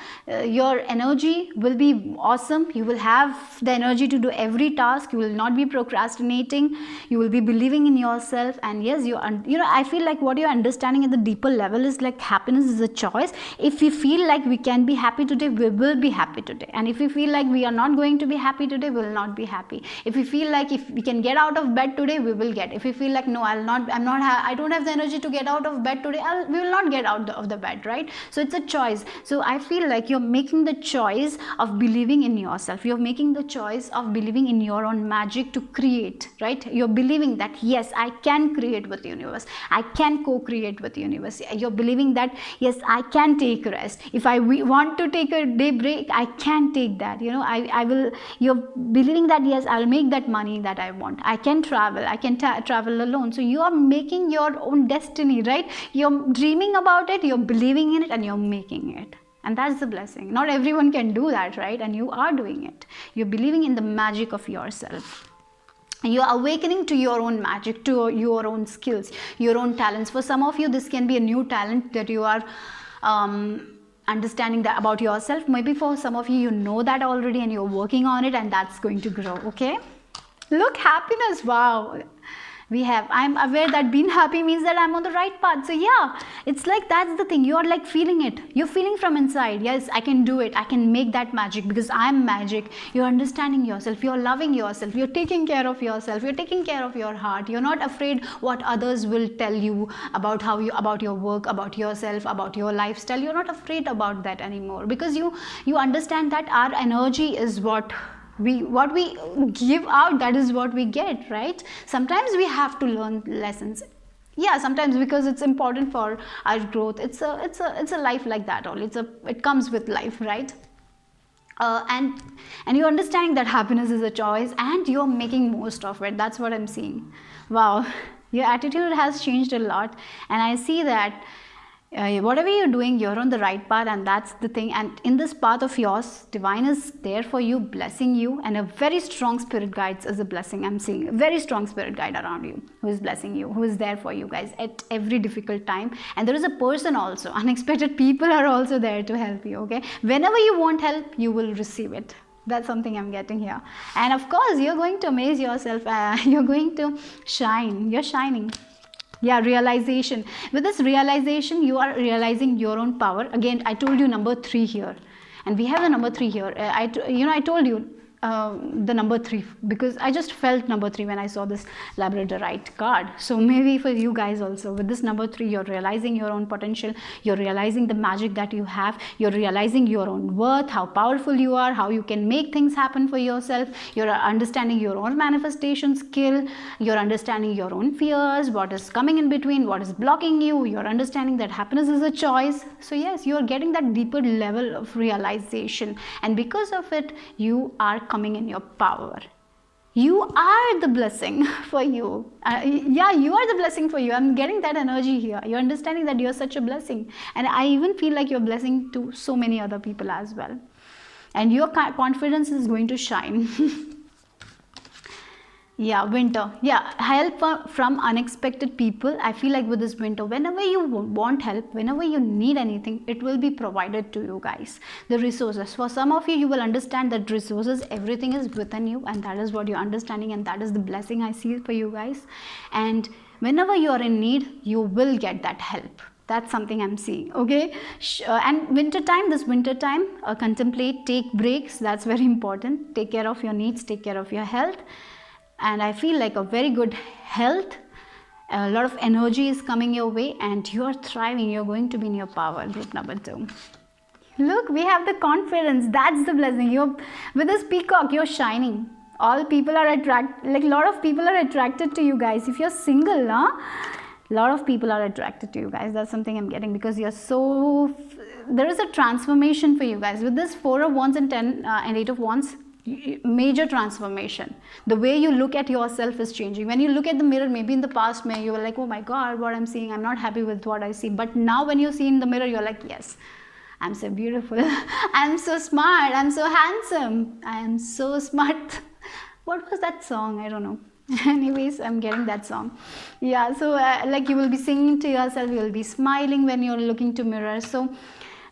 your energy will be awesome. You will have the energy to do every task. You will not be procrastinating. You will be believing in yourself. And yes, I feel like what you're understanding at the deeper level is like happiness is a choice. If we feel like we can be happy today, we will be happy today. And if we feel like we are not going to be happy today, we will not be happy. If we feel like if we can get out of bed today, we will get. If we feel like no, I don't have the energy to get out of bed today, we will not get out of the bed, right? So it's a choice. So I feel like you're making the choice of believing in yourself. You're making the choice of believing in your own magic to create, right? You're believing that, yes, I can create with the universe. I can co-create with the universe. You're believing that, yes, I can take rest. If I want to take a day break, I can take that. I will. You're believing that, yes, I'll make that money that I want. I can travel. I can travel alone. So you are making your own destiny, right? You're dreaming about it, you're believing in it, and you're making it. And that's the blessing. Not everyone can do that, right? And you are doing it. You're believing in the magic of yourself. You're awakening to your own magic, to your own skills, your own talents. For some of you, this can be a new talent that you are understanding that about yourself. Maybe for some of you, you know that already and you're working on it, and that's going to grow. Okay, Look, happiness, wow. We have, I'm aware that being happy means that I'm on the right path. So yeah, it's like that's the thing. You're like feeling it. You're feeling from inside. Yes, I can do it. I can make that magic because I'm magic. You're understanding yourself. You're loving yourself. You're taking care of yourself. You're taking care of your heart. You're not afraid what others will tell you about how you, about your work, about yourself, about your lifestyle. You're not afraid about that anymore because you understand that our energy is what we give out, that is what we get, right? Sometimes we have to learn lessons, yeah, sometimes because it's important for our growth. It's a life like that, all it comes with life, right? And you're understanding that happiness is a choice and you're making most of it. That's what I'm seeing. Wow, your attitude has changed a lot, and I see that whatever you're doing, you're on the right path, and that's the thing. And in this path of yours, divine is there for you, blessing you, and a very strong spirit guides is a blessing. I'm seeing a very strong spirit guide around you who is blessing you, who is there for you guys at every difficult time. And there is a person also, unexpected people are also there to help you. Okay, whenever you want help, you will receive it. That's something I'm getting here. And of course, you're going to amaze yourself. You're going to shine. You're shining. Yeah, realization. With this realization, you are realizing your own power. Again, I told you number 3 here, and we have the number 3 here. I told you the number 3 because I just felt number 3 when I saw this Labradorite card. So maybe for you guys also, with this number 3, you're realizing your own potential, you're realizing the magic that you have, you're realizing your own worth, how powerful you are, how you can make things happen for yourself, you're understanding your own manifestation skill, you're understanding your own fears, what is coming in between, what is blocking you, you're understanding that happiness is a choice. So yes, you're getting that deeper level of realization, and because of it, you are coming in your power. You are the blessing for you. Yeah, you are the blessing for you. I'm getting that energy here. You're understanding that you're such a blessing, and I even feel like you're blessing to so many other people as well, and your confidence is going to shine. Yeah, winter. Yeah, help from unexpected people. I feel like with this winter, whenever you want help, whenever you need anything, it will be provided to you guys. The resources. For some of you, you will understand that resources, everything is within you, and that is what you're understanding, and that is the blessing I see for you guys. And whenever you are in need, you will get that help. That's something I'm seeing. Okay, and this winter time, contemplate, take breaks. That's very important. Take care of your needs, take care of your health. And I feel like a very good health, a lot of energy is coming your way, and you are thriving. You're going to be in your power. Group number 2. Look, we have the confidence. That's the blessing. You're with this peacock, you're shining. All people are attracted, like a lot of people are attracted to you guys. If you're single, a lot of people are attracted to you guys. That's something I'm getting, because you're so, there is a transformation for you guys with this 4 of Wands and 10 and 8 of Wands. Major transformation. The way you look at yourself is changing. When you look at the mirror, maybe in the past you were like, oh my god, what I'm seeing, I'm not happy with what I see. But now when you see in the mirror, you're like, yes, I'm so beautiful, I'm so smart, I'm so handsome, I am so smart. What was that song? I don't know. Anyways, I'm getting that song. Yeah, so like you will be singing to yourself, you will be smiling when you're looking to mirror. So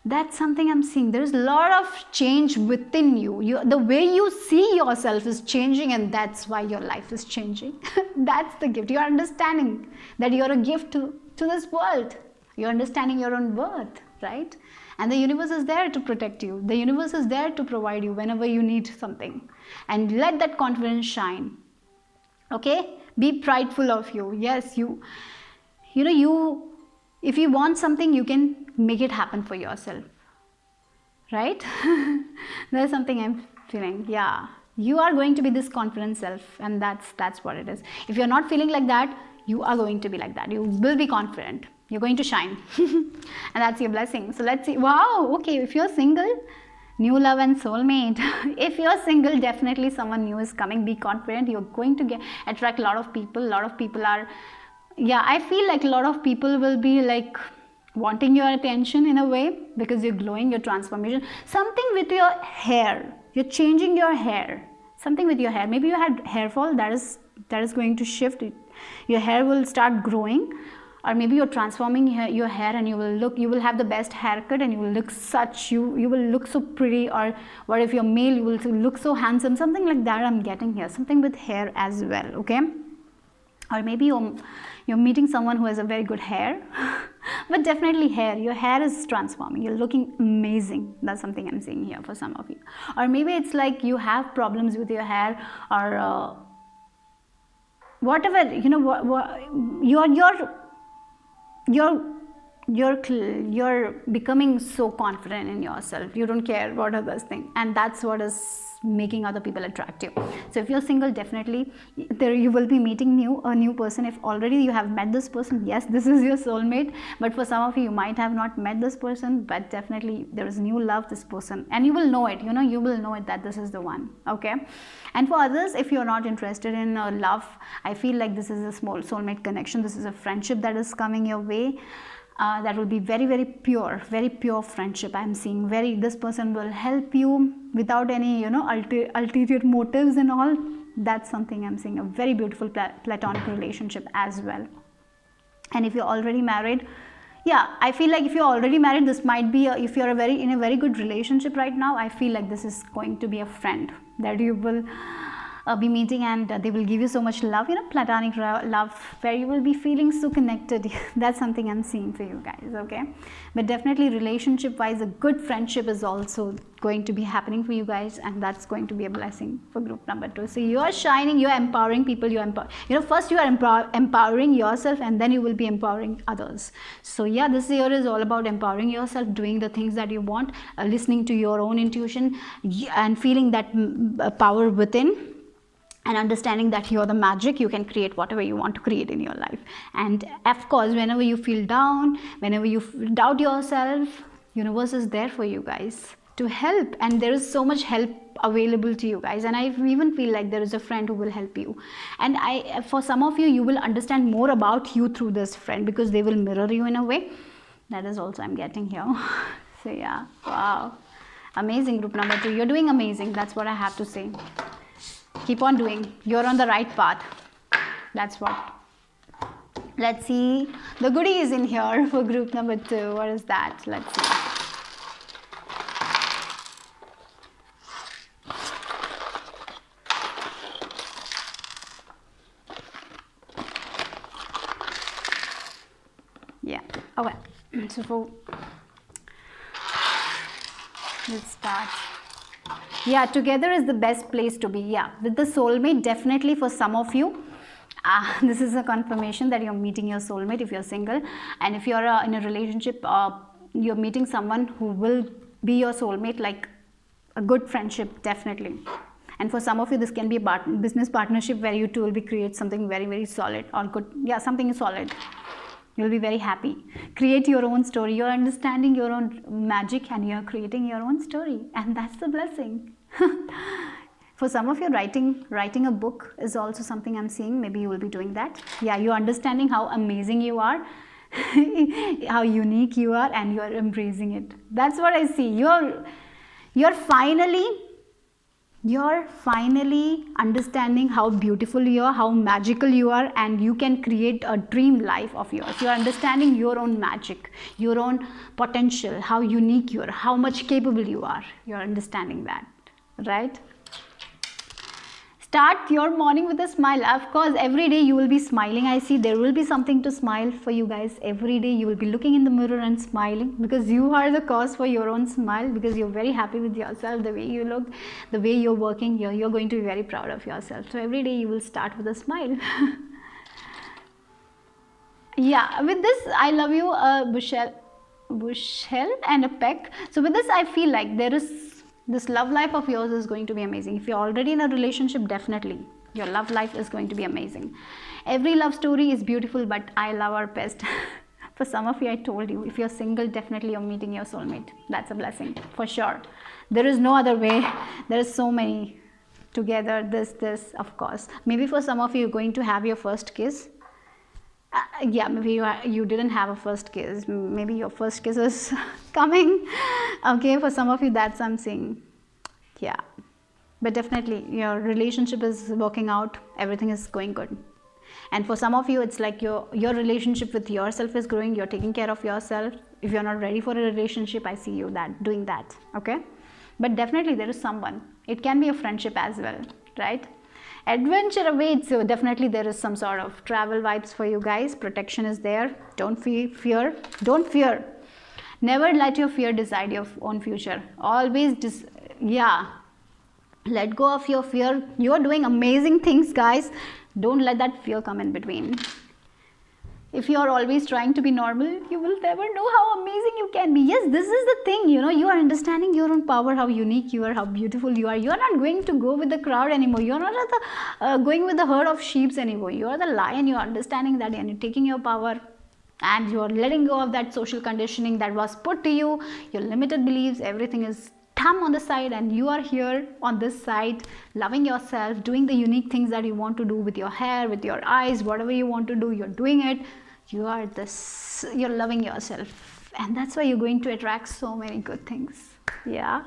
that's something I'm seeing. There's a lot of change within you. The way you see yourself is changing, and that's why your life is changing. That's the gift. You're understanding that you're a gift to this world. You're understanding your own worth, right? And the universe is there to protect you. The universe is there to provide you whenever you need something. And let that confidence shine. Okay? Be prideful of you. Yes, if you want something, you can make it happen for yourself, right? There's something I'm feeling. Yeah, you are going to be this confident self, and that's what it is. If you're not feeling like that, you are going to be like that. You will be confident. You're going to shine. And that's your blessing. So let's see. Wow, okay, if you're single, new love and soulmate. If you're single, definitely someone new is coming. Be confident. You're going to attract a lot of people. A lot of people are, yeah, I feel like a lot of people will be like wanting your attention in a way, because you're glowing, your transformation. Something with your hair, you're changing your hair. Something with your hair. Maybe you had hair fall, that is going to shift. Your hair will start growing. or maybe you're transforming your hair, and you will have the best haircut, and you will look you will look so pretty. Or what if you're male, you will look so handsome, something like that I'm getting here, something with hair as well. Okay, or maybe you're meeting someone who has a very good hair but definitely your hair is transforming, you're looking amazing. That's something I'm seeing here for some of you. Or maybe it's like you have problems with your hair, or whatever, you know, what you're becoming so confident in yourself, you don't care what others think, and that's what is making other people attractive. So if you're single, definitely there you will be meeting a new person. If already you have met this person, yes, this is your soulmate. But for some of you might have not met this person, but definitely there is new love, this person, and you will know it, you know, you will know it that this is the one. Okay, and for others, if you're not interested in love, I feel like this is a small soulmate connection. This is a friendship that is coming your way. That will be very, very pure friendship. I'm seeing this person will help you without any, you know, ulterior motives and all. That's something I'm seeing, a very beautiful platonic relationship as well. And if you're already married, yeah, I feel like if you're already married, this might be if you're in a very good relationship right now, I feel like this is going to be a friend that you will be meeting, and they will give you so much love, you know, platonic love, where you will be feeling so connected. That's something I'm seeing for you guys. Okay, but definitely relationship wise, a good friendship is also going to be happening for you guys, and that's going to be a blessing for group number 2. So you are shining, you are empowering people, first you are empowering yourself, and then you will be empowering others. So yeah, this year is all about empowering yourself, doing the things that you want, listening to your own intuition, and feeling that power within, and understanding that you're the magic, you can create whatever you want to create in your life. And of course, whenever you feel down, whenever you doubt yourself, universe is there for you guys to help, and there is so much help available to you guys. And I even feel like there is a friend who will help you, and for some of you, you will understand more about you through this friend, because they will mirror you in a way. That is also I'm getting here. So yeah, wow, amazing group number 2, you're doing amazing. That's what I have to say. Keep on doing, you're on the right path. That's what. Let's see the goodies in here for group number 2. What is that? Let's see. Yeah, okay, so let's start. Yeah, together is the best place to be. Yeah, with the soulmate, definitely for some of you, this is a confirmation that you're meeting your soulmate if you're single. And if you're in a relationship, you're meeting someone who will be your soulmate, like a good friendship, definitely. And for some of you, this can be a business partnership where you two will be create something very, very solid or good. Yeah, something solid. You'll be very happy. Create your own story. You're understanding your own magic, and you're creating your own story. And that's the blessing. For some of you, writing a book is also something I'm seeing. Maybe you will be doing that. Yeah, you're understanding how amazing you are, how unique you are, and you're embracing it. That's what I see. You're finally understanding how beautiful you are, how magical you are, and you can create a dream life of yours. You're understanding your own magic, your own potential, how unique you are, how much capable you are. You're understanding that, right? Start your morning with a smile. Of course, every day you will be smiling. I see there will be something to smile for you guys. Every day you will be looking in the mirror and smiling, because you are the cause for your own smile, because you're very happy with yourself, the way you look, the way you're working. You're going to be very proud of yourself. So every day you will start with a smile. Yeah, with this, I love you, Bushel and a peck. So with this, I feel like this love life of yours is going to be amazing. If you're already in a relationship, definitely your love life is going to be amazing. Every love story is beautiful, but I love our best. For some of you, I told you, if you're single, definitely you're meeting your soulmate. That's a blessing for sure. There is no other way. There is so many together. This, of course. Maybe for some of you, you're going to have your first kiss. Yeah, maybe you didn't have a first kiss. Maybe your first kiss is coming. Okay, for some of you, that's something. Yeah, but definitely your relationship is working out. Everything is going good. And for some of you, it's like your relationship with yourself is growing. You're taking care of yourself. If you're not ready for a relationship, I see you doing that. Okay, but definitely there is someone. It can be a friendship as well, right? Adventure awaits, so definitely there is some sort of travel vibes for you guys. Protection is there. Don't fear. Don't fear. Never let your fear decide your own future. Always let go of your fear. You are doing amazing things, guys. Don't let that fear come in between. If you are always trying to be normal, you will never know how amazing you can be. Yes, this is the thing, you are understanding your own power, how unique you are, how beautiful you are. You are not going to go with the crowd anymore. You are not going with the herd of sheep anymore. You are the lion. You are understanding that, and you're taking your power, and you are letting go of that social conditioning that was put to you, your limited beliefs. Everything is thumb on the side, and you are here on this side, loving yourself, doing the unique things that you want to do with your hair, with your eyes, whatever you want to do, you're doing it. You're loving yourself, and that's why you're going to attract so many good things. Yeah,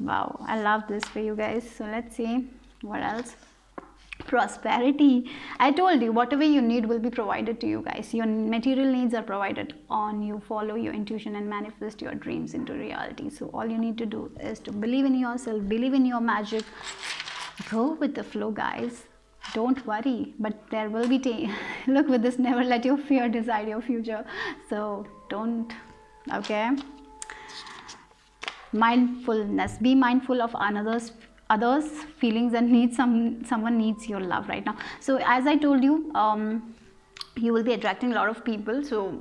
wow, I love this for you guys. So let's see what else. Prosperity. I told you, whatever you need will be provided to you guys. Your material needs are provided on you. Follow your intuition and manifest your dreams into reality. So all you need to do is to believe in yourself, believe in your magic, go with the flow, guys. Don't worry, but there will be look, with this, never let your fear decide your future. So don't. Okay, mindfulness. Be mindful of others feelings and needs. Someone needs your love right now. So as I told you, you will be attracting a lot of people, so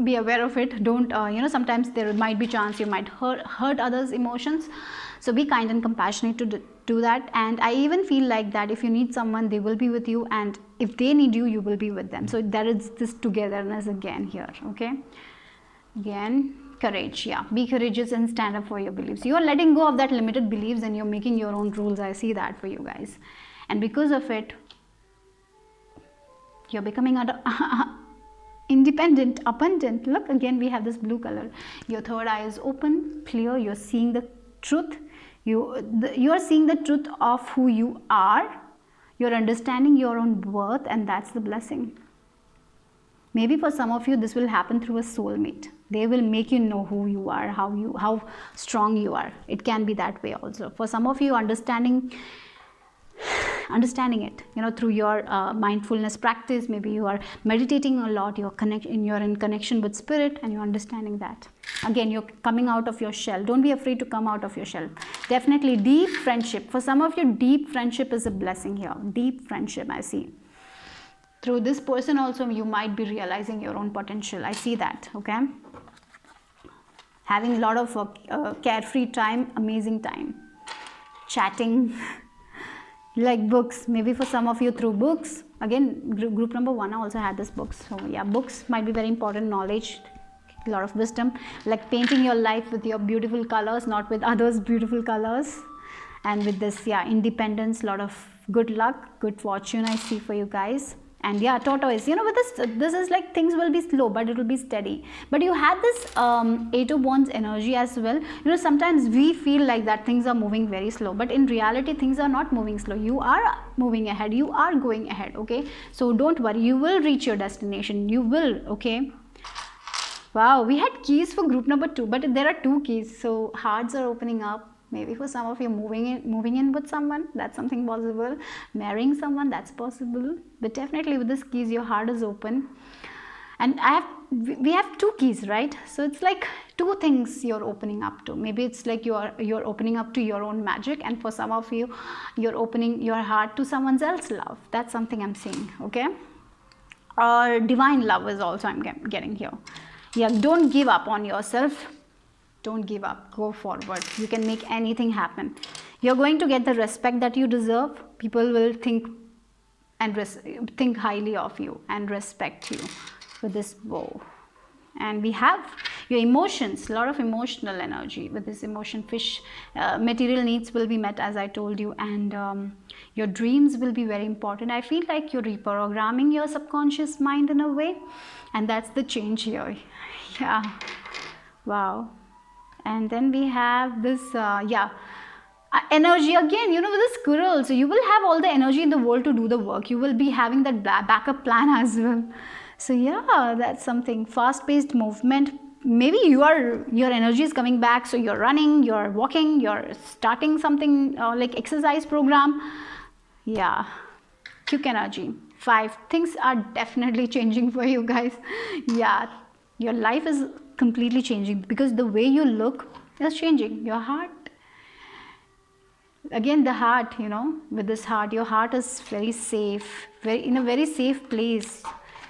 be aware of it. Don't sometimes there might be chance you might hurt others' emotions, so be kind and compassionate to do that. And I even feel like that if you need someone, they will be with you, and if they need you, you will be with them. So there is this togetherness again here. Okay, again, courage. Yeah, be courageous and stand up for your beliefs. You are letting go of that limited beliefs, and you're making your own rules. I see that for you guys, and because of it, you're becoming independent, abundant. Look, again, we have this blue color. Your third eye is open, clear. You're seeing the truth. You're seeing the truth of who you are. You're understanding your own worth, and that's the blessing. Maybe for some of you, this will happen through a soulmate. They will make you know who you are, how strong you are. It can be that way also. For some of you, understanding it, through your mindfulness practice. Maybe you are meditating a lot. You're in connection with spirit, and you're understanding that. Again, you're coming out of your shell. Don't be afraid to come out of your shell. Definitely deep friendship. For some of you, deep friendship is a blessing here. Deep friendship, I see. Through this person also, you might be realizing your own potential. I see that. Okay, having a lot of carefree time, amazing time, chatting. Like books, maybe for some of you through books. Again, group number 1 also had this books. So yeah, books might be very important. Knowledge, a lot of wisdom, like painting your life with your beautiful colors, not with others' beautiful colors. And with this, yeah, independence, a lot of good luck, good fortune I see for you guys. And yeah, tortoise, with this is like things will be slow, but it will be steady. But you had this 8 of Wands energy as well. Sometimes we feel like that things are moving very slow, but in reality, things are not moving slow. You are moving ahead. You are going ahead. Okay, so don't worry. You will reach your destination. You will. Okay. Wow, we had keys for group number 2, but there are 2 keys, so hearts are opening up. Maybe for some of you, moving in with someone, that's something possible. Marrying someone, that's possible. But definitely with this keys, your heart is open. And we have 2 keys, right? So it's like 2 things you're opening up to. Maybe it's like you're opening up to your own magic, and for some of you, you're opening your heart to someone else's love. That's something I'm seeing. Okay, or divine love is also I'm getting here. Yeah, don't give up on yourself. Don't give up. Go forward. You can make anything happen. You're going to get the respect that you deserve. People will think highly of you and respect you with this bow. And we have your emotions, a lot of emotional energy with this emotion fish. Material needs will be met, as I told you, and your dreams will be very important. I feel like you're reprogramming your subconscious mind in a way, and that's the change here. Yeah, wow. And then we have this energy again, with the squirrel. So you will have all the energy in the world to do the work. You will be having that backup plan as well. So yeah, that's something. Fast paced movement. Maybe your energy is coming back, so you're running, you're walking, you're starting something like exercise program. Yeah, quick energy. 5 things are definitely changing for you guys. Yeah, your life is completely changing because the way you look is changing. Your heart, again, the heart, with this heart, your heart is very safe, in a very safe place.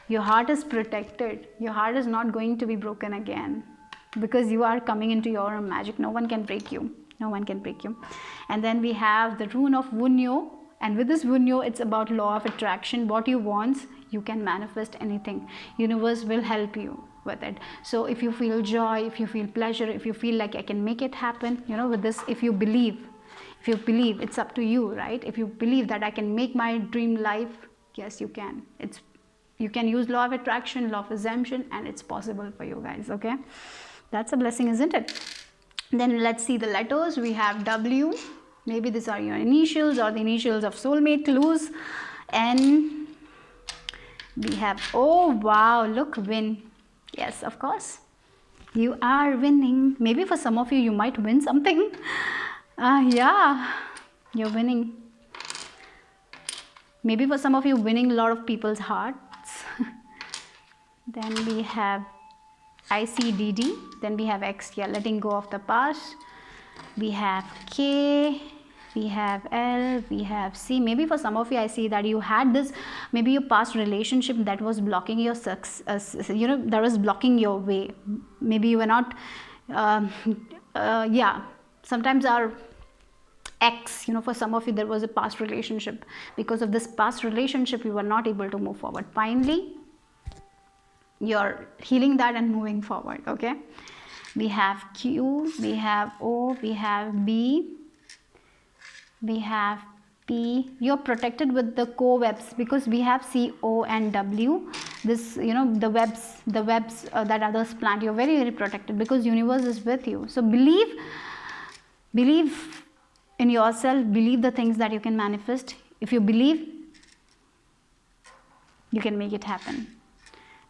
Your heart is protected. Your heart is not going to be broken again because you are coming into your own magic. No one can break you. No one can break you. And then we have the rune of Wunyo. And with this Wunyo, it's about law of attraction. What you want, you can manifest anything. Universe will help you with it. So if you feel joy, if you feel pleasure, if you feel like I can make it happen, with this, if you believe, it's up to you, right? If you believe that I can make my dream life, yes, you can. You can use law of attraction, law of assumption, and it's possible for you guys. Okay, that's a blessing, isn't it? Then let's see the letters. We have W. Maybe these are your initials or the initials of soulmate clues. N. We have O. Wow, look, win. Yes, of course, you are winning. Maybe for some of you, you might win something. Yeah, you're winning. Maybe for some of you, winning a lot of people's hearts. Then we have ICDD. Then we have X, yeah, letting go of the past. We have K. We have L. We have C. Maybe for some of you, I see that you had this, maybe your past relationship that was blocking your success, that was blocking your way. Maybe you were not, yeah, sometimes our X, for some of you, there was a past relationship. Because of this past relationship, you were not able to move forward. Finally, you're healing that and moving forward. Okay, we have Q, we have O, we have B, we have P. You're protected with the co-webs because we have C, O and W. This, the webs that others plant, you're very, very protected because universe is with you. So believe in yourself, believe the things that you can manifest. If you believe, you can make it happen.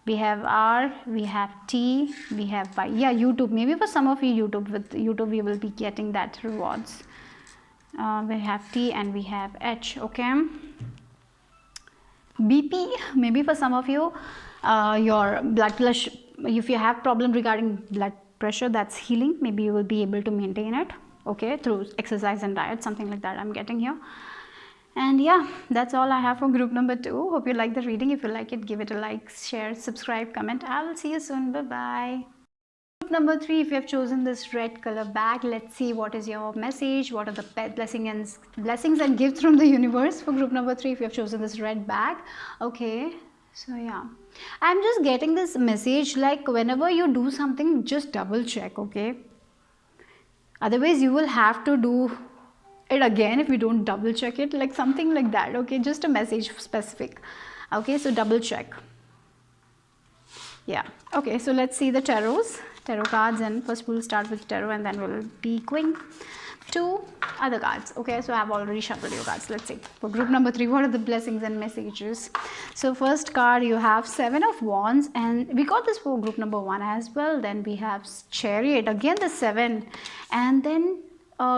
We have R, we have T, we have Y. Yeah, YouTube. Maybe for some of you, with YouTube, you will be getting that rewards. We have T and we have H. Okay. BP. Maybe for some of you, your blood pressure. If you have problem regarding blood pressure, that's healing. Maybe you will be able to maintain it. Okay, through exercise and diet, something like that I'm getting here. And yeah, that's all I have for group number 2. Hope you like the reading. If you like it, give it a like, share, subscribe, comment. I will see you soon. Bye bye. Group number 3, if you have chosen this red color bag, let's see what is your message, what are the blessings and gifts from the universe for group number 3 if you have chosen this red bag. Okay, so yeah, I'm just getting this message like whenever you do something, just double check. Okay, otherwise you will have to do it again if you don't double check it, like something like that. Okay, just a message specific. Okay, so double check. Yeah, okay, so let's see the tarot cards, and first we'll start with tarot and then we'll be going to other cards. Okay, so I've already shuffled your cards. Let's see for group number 3, what are the blessings and messages. So first card, you have 7 of Wands, and we got this for group number 1 as well. Then we have Chariot, again the 7, and then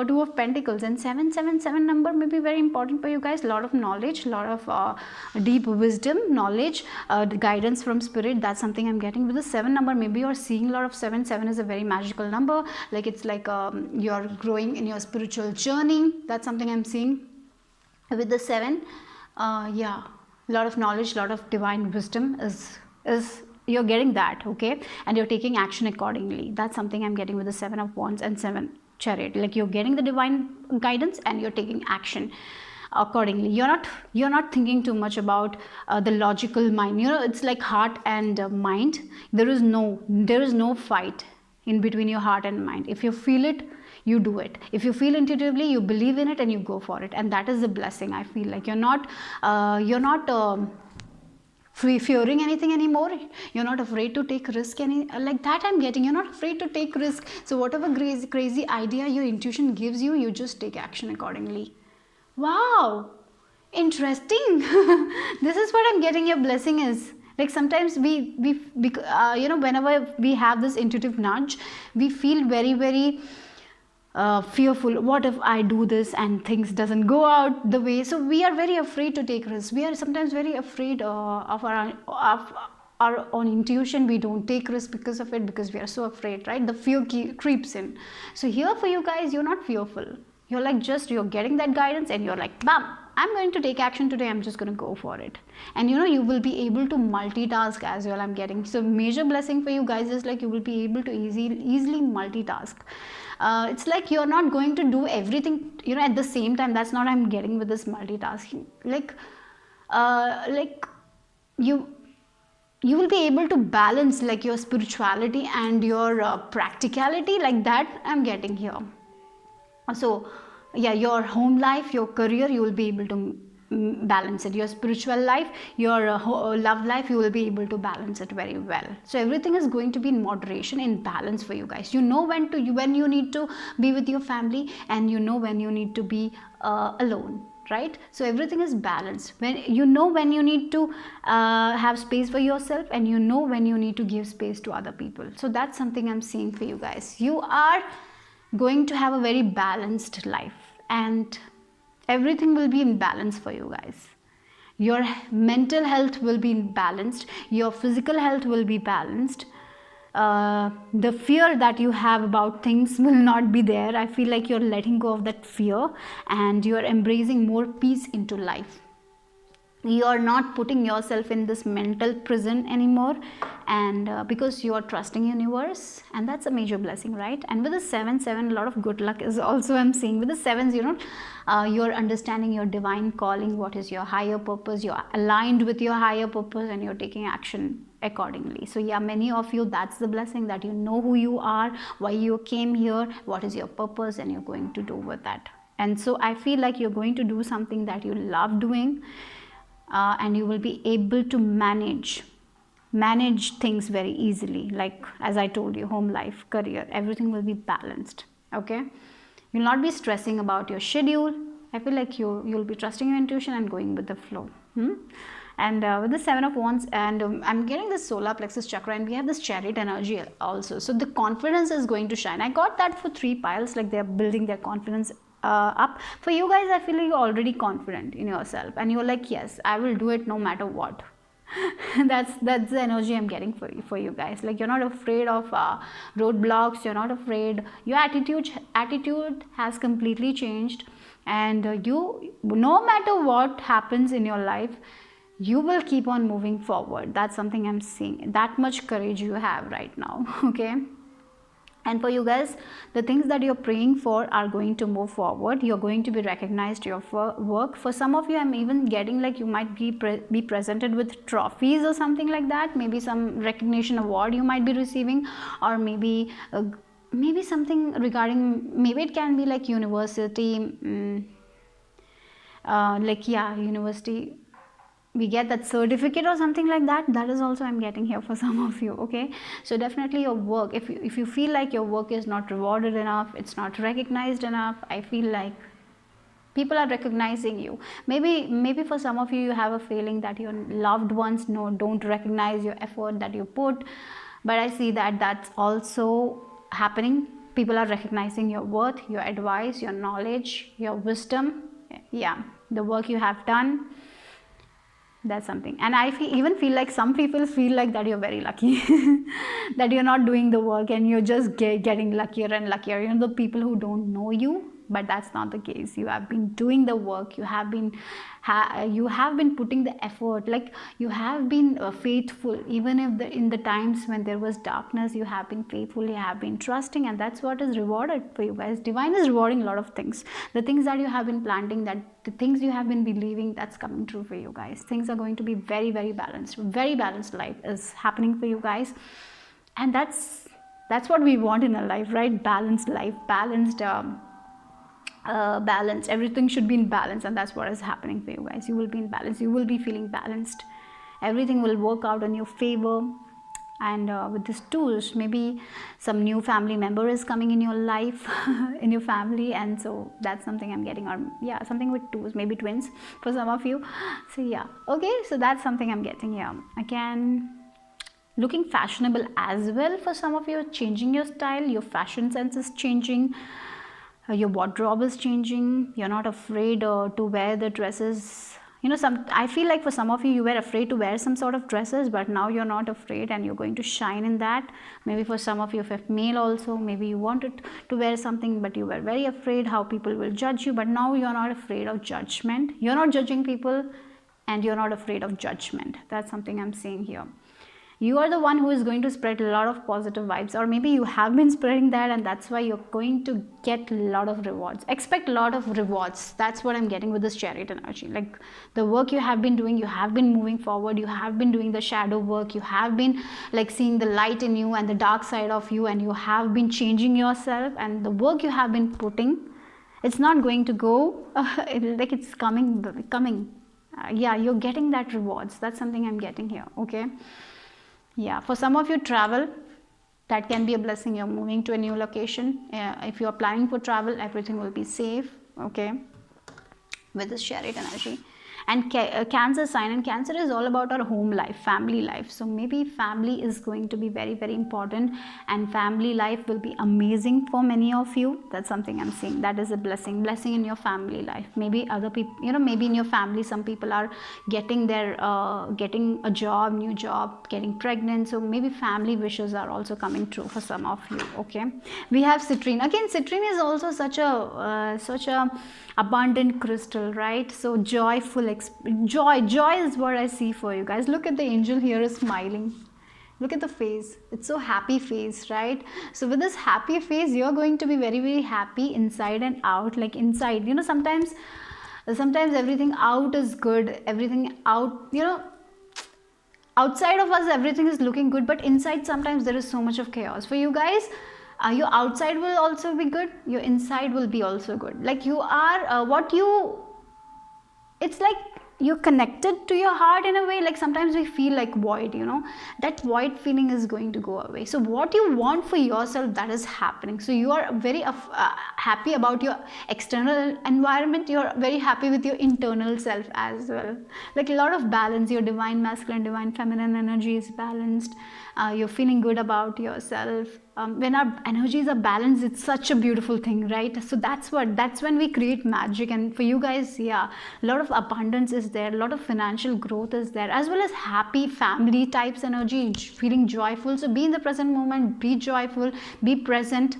2 of Pentacles, and 777 number may be very important for you guys. A lot of knowledge, a lot of deep wisdom, knowledge, guidance from spirit. That's something I'm getting with the 7 number. Maybe you're seeing a lot of 7 is a very magical number, like it's like you're growing in your spiritual journey. That's something I'm seeing with the 7. Yeah, a lot of knowledge, a lot of divine wisdom is you're getting that. Okay, and you're taking action accordingly. That's something I'm getting with the 7 of Wands and 7 Chariot. Like you're getting the divine guidance and you're taking action accordingly. You're not thinking too much about the logical mind. It's like heart and mind. There is no fight in between your heart and mind. If you feel it, you do it. If you feel intuitively, you believe in it and you go for it, and that is the blessing. I feel like you're not fearing anything anymore. You're not afraid to take risk any like that. I'm getting, you're not afraid to take risk. So whatever crazy idea your intuition gives you, you just take action accordingly. Wow, interesting. This is what I'm getting your blessing is. Like sometimes we whenever we have this intuitive nudge, we feel very fearful. What if I do this and things doesn't go out the way? So we are very afraid to take risks. We are sometimes very afraid of our own intuition. We don't take risks because of it, because we are so afraid, right? The fear creeps in. So here for you guys, you're not fearful. You're like, just you're getting that guidance and you're like, bam, I'm going to take action today. I'm just going to go for it. And you will be able to multitask as well. I'm getting, so major blessing for you guys is like you will be able to easily multitask. It's like you're not going to do everything at the same time. That's not I'm getting with this multitasking. Like you will be able to balance like your spirituality and your practicality, like that I'm getting here. So yeah, your home life, your career, you will be able to balance it. Your spiritual life, your love life, you will be able to balance it very well. So everything is going to be in moderation, in balance for you guys. You know when you need to be with your family, and you know when you need to be alone, right? So everything is balanced. When you need to have space for yourself, and you know when you need to give space to other people. So that's something I'm seeing for you guys. You are going to have a very balanced life, and everything will be in balance for you guys. Your mental health will be balanced, your physical health will be balanced. The fear that you have about things will not be there. I feel like you're letting go of that fear, and you're embracing more peace into life. You're not putting yourself in this mental prison anymore, and because you are trusting universe, and that's a major blessing, right? And with the 7 a lot of good luck is also I'm seeing with the 7s. You're understanding your divine calling, what is your higher purpose, you're aligned with your higher purpose, and you're taking action accordingly. So yeah, many of you, that's the blessing, that you know who you are, why you came here, what is your purpose, and you're going to do with that. And so I feel like you're going to do something that you love doing. And you will be able to manage things very easily. Like as I told you, home life, career, everything will be balanced. Okay, you'll not be stressing about your schedule. I feel like you'll be trusting your intuition and going with the flow. And with the 7 of Wands, and I'm getting this solar plexus chakra, and we have this chariot energy also. So the confidence is going to shine. I got that for 3 piles, like they're building their confidence up. For you guys, I feel like you're already confident in yourself, and you're like, yes, I will do it no matter what. that's the energy I'm getting for you guys. Like you're not afraid of roadblocks. You're not afraid. Your attitude has completely changed, and you, no matter what happens in your life, you will keep on moving forward. That's something I'm seeing. That much courage you have right now. Okay. And for you guys, the things that you're praying for are going to move forward. You're going to be recognized, your work. For some of you, I'm even getting like you might be presented with trophies or something like that. Maybe some recognition award you might be receiving, or maybe something regarding, maybe it can be like university, university. We get that certificate or something like that. That is also I'm getting here for some of you. Okay, so definitely your work, if you feel like your work is not rewarded enough, it's not recognized enough, I feel like people are recognizing you. Maybe for some of you, you have a feeling that your loved ones don't recognize your effort that you put, but I see that that's also happening. People are recognizing your worth, your advice, your knowledge, your wisdom. Yeah, the work you have done. That's something. And I even feel like some people feel like that you're very lucky that you're not doing the work, and you're just getting luckier and luckier. The people who don't know you, but that's not the case. You have been doing the work. You have been putting the effort. Like you have been faithful, even if in the times when there was darkness, you have been faithful. You have been trusting, and that's what is rewarded for you guys. Divine is rewarding a lot of things. The things that you have been planting, that the things you have been believing, that's coming true for you guys. Things are going to be very, very balanced. Very balanced life is happening for you guys, and that's what we want in our life, right? Balanced life, balanced. Everything should be in balance, and that's what is happening for you guys. You will be in balance. You will be feeling balanced, everything will work out in your favor. And with these tools, maybe some new family member is coming in your life in your family, and so that's something I'm getting. Or yeah, something with twos, maybe twins for some of you. So yeah, okay, so that's something I'm getting here. Again, looking fashionable as well for some of you, changing your style, your fashion sense is changing, your wardrobe is changing, you're not afraid to wear the dresses. I feel like for some of you, you were afraid to wear some sort of dresses, but now you're not afraid and you're going to shine in that. Maybe for some of you, if you're male also, maybe you wanted to wear something, but you were very afraid how people will judge you, but now you're not afraid of judgment. You're not judging people and you're not afraid of judgment. That's something I'm seeing here. You are the one who is going to spread a lot of positive vibes, or maybe you have been spreading that, and that's why you're going to get a lot of rewards. Expect a lot of rewards. That's what I'm getting with this Chariot energy. Like the work you have been doing, you have been moving forward, you have been doing the shadow work, you have been like seeing the light in you and the dark side of you, and you have been changing yourself, and the work you have been putting, it's not going to go like it's coming. Yeah, you're getting that rewards. That's something I'm getting here. Okay. Yeah, for some of you, travel, that can be a blessing. You're moving to a new location. If you're planning for travel, everything will be safe. Okay, with this Chariot energy. And Cancer sign, and Cancer is all about our home life, family life. So maybe family is going to be very, very important, and family life will be amazing for many of you. That's something I'm seeing. That is a blessing in your family life. Maybe other people, maybe in your family, some people are getting getting a job, new job, getting pregnant. So maybe family wishes are also coming true for some of you. Okay, we have citrine. Again, citrine is also such a abundant crystal, right? So joyful, joy is what I see for you guys. Look at the angel here is smiling. Look at the face. It's so happy face, right? So with this happy face, you're going to be very, very happy inside and out. Like inside, sometimes everything out is good, everything out, outside of us everything is looking good, but inside sometimes there is so much of chaos. For you guys, your outside will also be good, your inside will be also good. Like you are it's like you're connected to your heart in a way. Like sometimes we feel like void, that void feeling is going to go away. So what you want for yourself, that is happening. So you are very happy about your external environment, you're very happy with your internal self as well. Like a lot of balance, your divine masculine, divine feminine energy is balanced. You're feeling good about yourself. When our energies are balanced, it's such a beautiful thing, right? So that's when we create magic. And for you guys, yeah, a lot of abundance is there, a lot of financial growth is there, as well as happy family types energy, feeling joyful. So be in the present moment, be joyful, be present.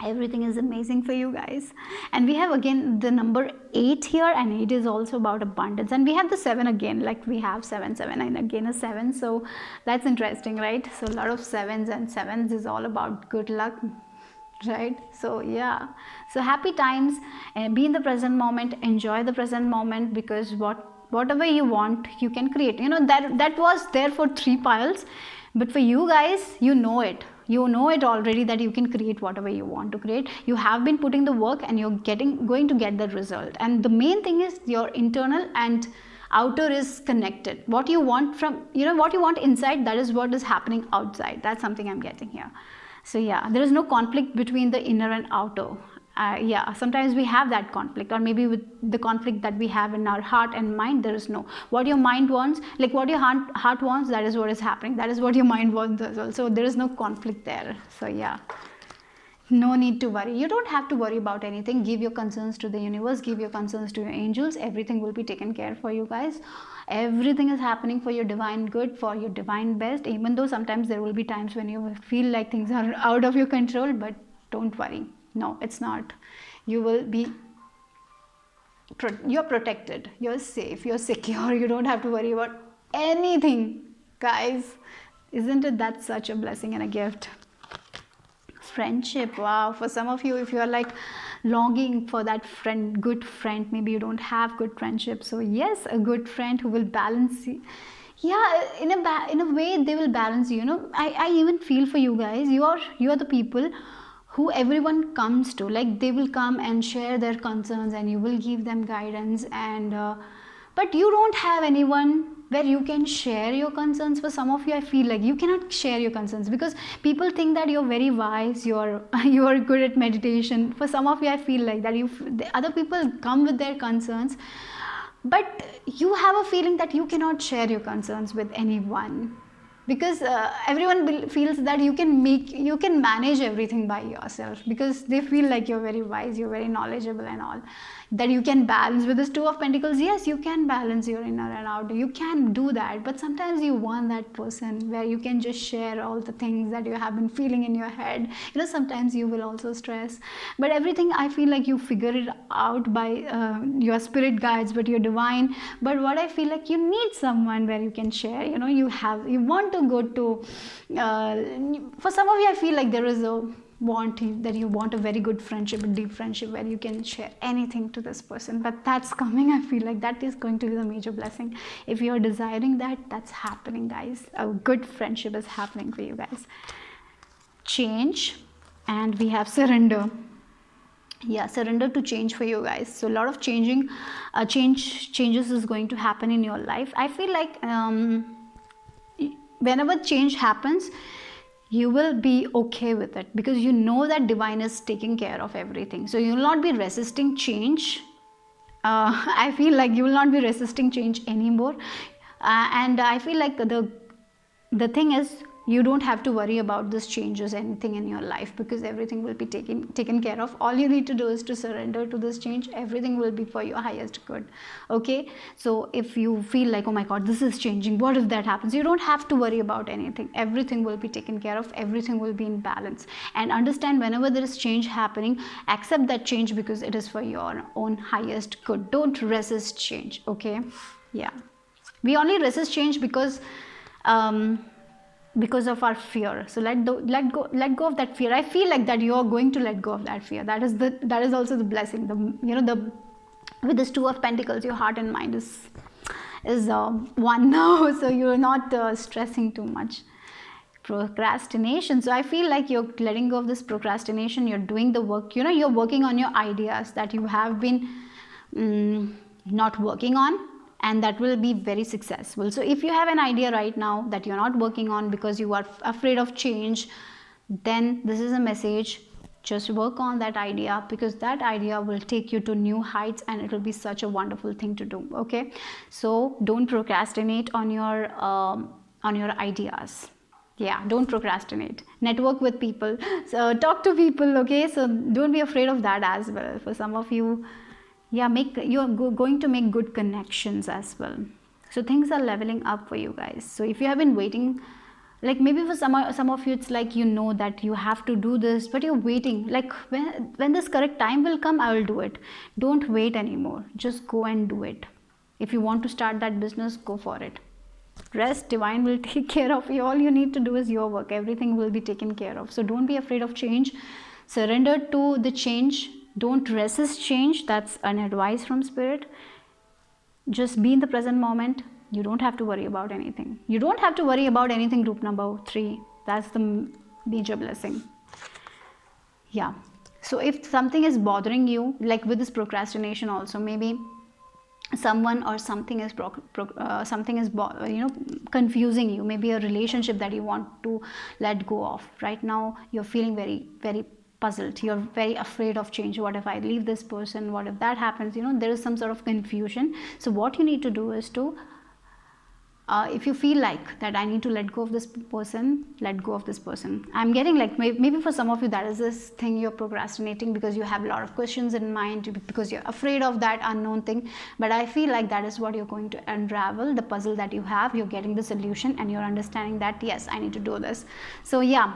Everything is amazing for you guys. And we have again the number 8 here, and 8 is also about abundance. And we have the 7 again, like we have 7 and again a 7. So that's interesting, right? So a lot of 7s, and 7s is all about good luck, right? So yeah, so happy times, and be in the present moment, enjoy the present moment, because whatever you want, you can create. That was there for 3 piles, but for you guys, you know it already, that you can create whatever you want to create. You have been putting the work, and you're going to get the result. And the main thing is your internal and outer is connected. What you want what you want inside, that is what is happening outside. That's something I'm getting here. So yeah, there is no conflict between the inner and outer. Yeah, sometimes we have that conflict, or maybe with the conflict that we have in our heart and mind, there is no. What your mind wants, like what your heart wants, that is what is happening. That is what your mind wants as well. So there is no conflict there. So yeah, no need to worry. You don't have to worry about anything. Give your concerns to the universe, give your concerns to your angels. Everything will be taken care for you guys. Everything is happening for your divine good, for your divine best, even though sometimes there will be times when you feel like things are out of your control, but don't worry. No, it's not. You're protected, you're safe, you're secure. You don't have to worry about anything, guys. Isn't it that such a blessing and a gift? Friendship, wow. For some of you, if you are like longing for that good friend, maybe you don't have good friendship. So yes, a good friend who will balance you. Yeah, in a way they will balance you. I even feel for you guys, you are the people who everyone comes to. Like they will come and share their concerns, and you will give them guidance. And but but you don't have anyone where you can share your concerns. For some of you, I feel like you cannot share your concerns because people think that you're very wise, you're you're good at meditation. For some of you, I feel like that the other people come with their concerns, but you have a feeling that you cannot share your concerns with anyone, because everyone feels that you can manage everything by yourself, because they feel like you're very wise, you're very knowledgeable and all, that you can balance. With this Two of Pentacles, yes, you can balance your inner and outer, you can do that, but sometimes you want that person where you can just share all the things that you have been feeling in your head. Sometimes you will also stress, but everything, I feel like you figure it out by your spirit guides, but your divine. But what I feel like, you need someone where you can share. You want to go to for some of you, I feel like there is a that you want a very good friendship, a deep friendship where you can share anything to this person, but that's coming. I feel like that is going to be the major blessing. If you're desiring that, that's happening, guys. A good friendship is happening for you guys. Change, and we have surrender. Yeah, surrender to change for you guys. So a lot of changes is going to happen in your life. I feel like whenever change happens, you will be okay with it, because you know that divine is taking care of everything. So you will not be resisting change. I feel like you will not be resisting change anymore. And I feel like the thing is, you don't have to worry about this changes anything in your life, because everything will be taken care of. All you need to do is to surrender to this change. Everything will be for your highest good. Okay, so if you feel like, oh my god, this is changing, what if that happens, you don't have to worry about anything. Everything will be taken care of, everything will be in balance. And understand, whenever there is change happening, accept that change, because it is for your own highest good. Don't resist change. Okay, yeah, we only resist change because of our fear. So let go of that fear. I feel like that you are going to let go of that fear. That is also the blessing. With this Two of Pentacles, your heart and mind is one now, so you're not stressing too much. Procrastination. So I feel like you're letting go of this procrastination. You're doing the work. You're working on your ideas that you have been not working on, and that will be very successful. So if you have an idea right now that you're not working on because you are afraid of change, then this is a message. Just work on that idea, because that idea will take you to new heights, and it will be such a wonderful thing to do. Okay, so don't procrastinate on your ideas. Yeah, don't procrastinate. Network with people, so talk to people. Okay, so don't be afraid of that as well. For some of you, yeah, you're going to make good connections as well. So things are leveling up for you guys. So if you have been waiting, like maybe for some of you, it's like that you have to do this, but you're waiting, like when this correct time will come, I will do it. Don't wait anymore, just go and do it. If you want to start that business, go for it. Rest, divine will take care of you. All you need to do is your work. Everything will be taken care of. So don't be afraid of change. Surrender to the change. Don't resist change. That's an advice from spirit. Just be in the present moment. You don't have to worry about anything. You don't have to worry about anything, group number 3. That's the major blessing. Yeah. So if something is bothering you, like with this procrastination also, maybe someone or something is confusing you, maybe a relationship that you want to let go of. Right now you're feeling very, very puzzled. You're very afraid of change. What if I leave this person? What if that happens? There is some sort of confusion. So what you need to do is to if you feel like that I need to let go of this person, let go of this person. I'm getting like, maybe for some of you that is this thing you're procrastinating because you have a lot of questions in mind, because you're afraid of that unknown thing. But I feel like that is what you're going to unravel, the puzzle that you have. You're getting the solution and you're understanding that yes, I need to do this. So yeah,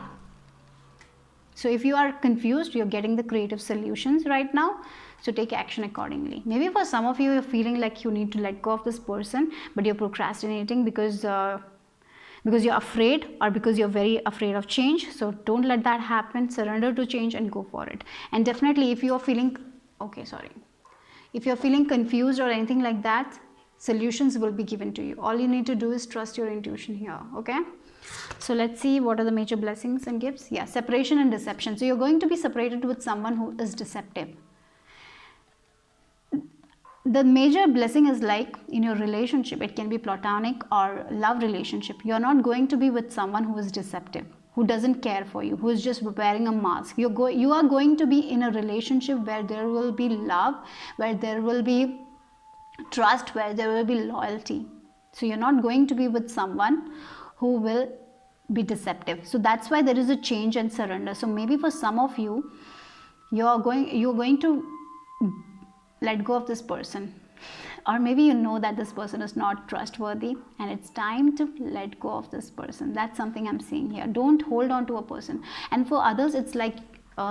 so if you are confused, you're getting the creative solutions right now. So take action accordingly. Maybe for some of you, you're feeling like you need to let go of this person, but you're procrastinating because you're afraid, or because you're very afraid of change. So don't let that happen. Surrender to change and go for it. And definitely if you're feeling, if you're feeling confused or anything like that, solutions will be given to you. All you need to do is trust your intuition here. Okay. So let's see what are the major blessings and gifts. Yeah, separation and deception. So you're going to be separated with someone who is deceptive. the major blessing is like in your relationship, it can be platonic or love relationship, you're not going to be with someone who is deceptive, who doesn't care for you, who is just wearing a mask. You are going to be in a relationship where there will be love, where there will be trust, where there will be loyalty. So you're not going to be with someone who will be deceptive. So that's why there is a change and surrender. So maybe for some of you, you're going to let go of this person, or maybe you know that this person is not trustworthy and it's time to let go of this person. That's something I'm seeing here. Don't hold on to a person. And for others, it's like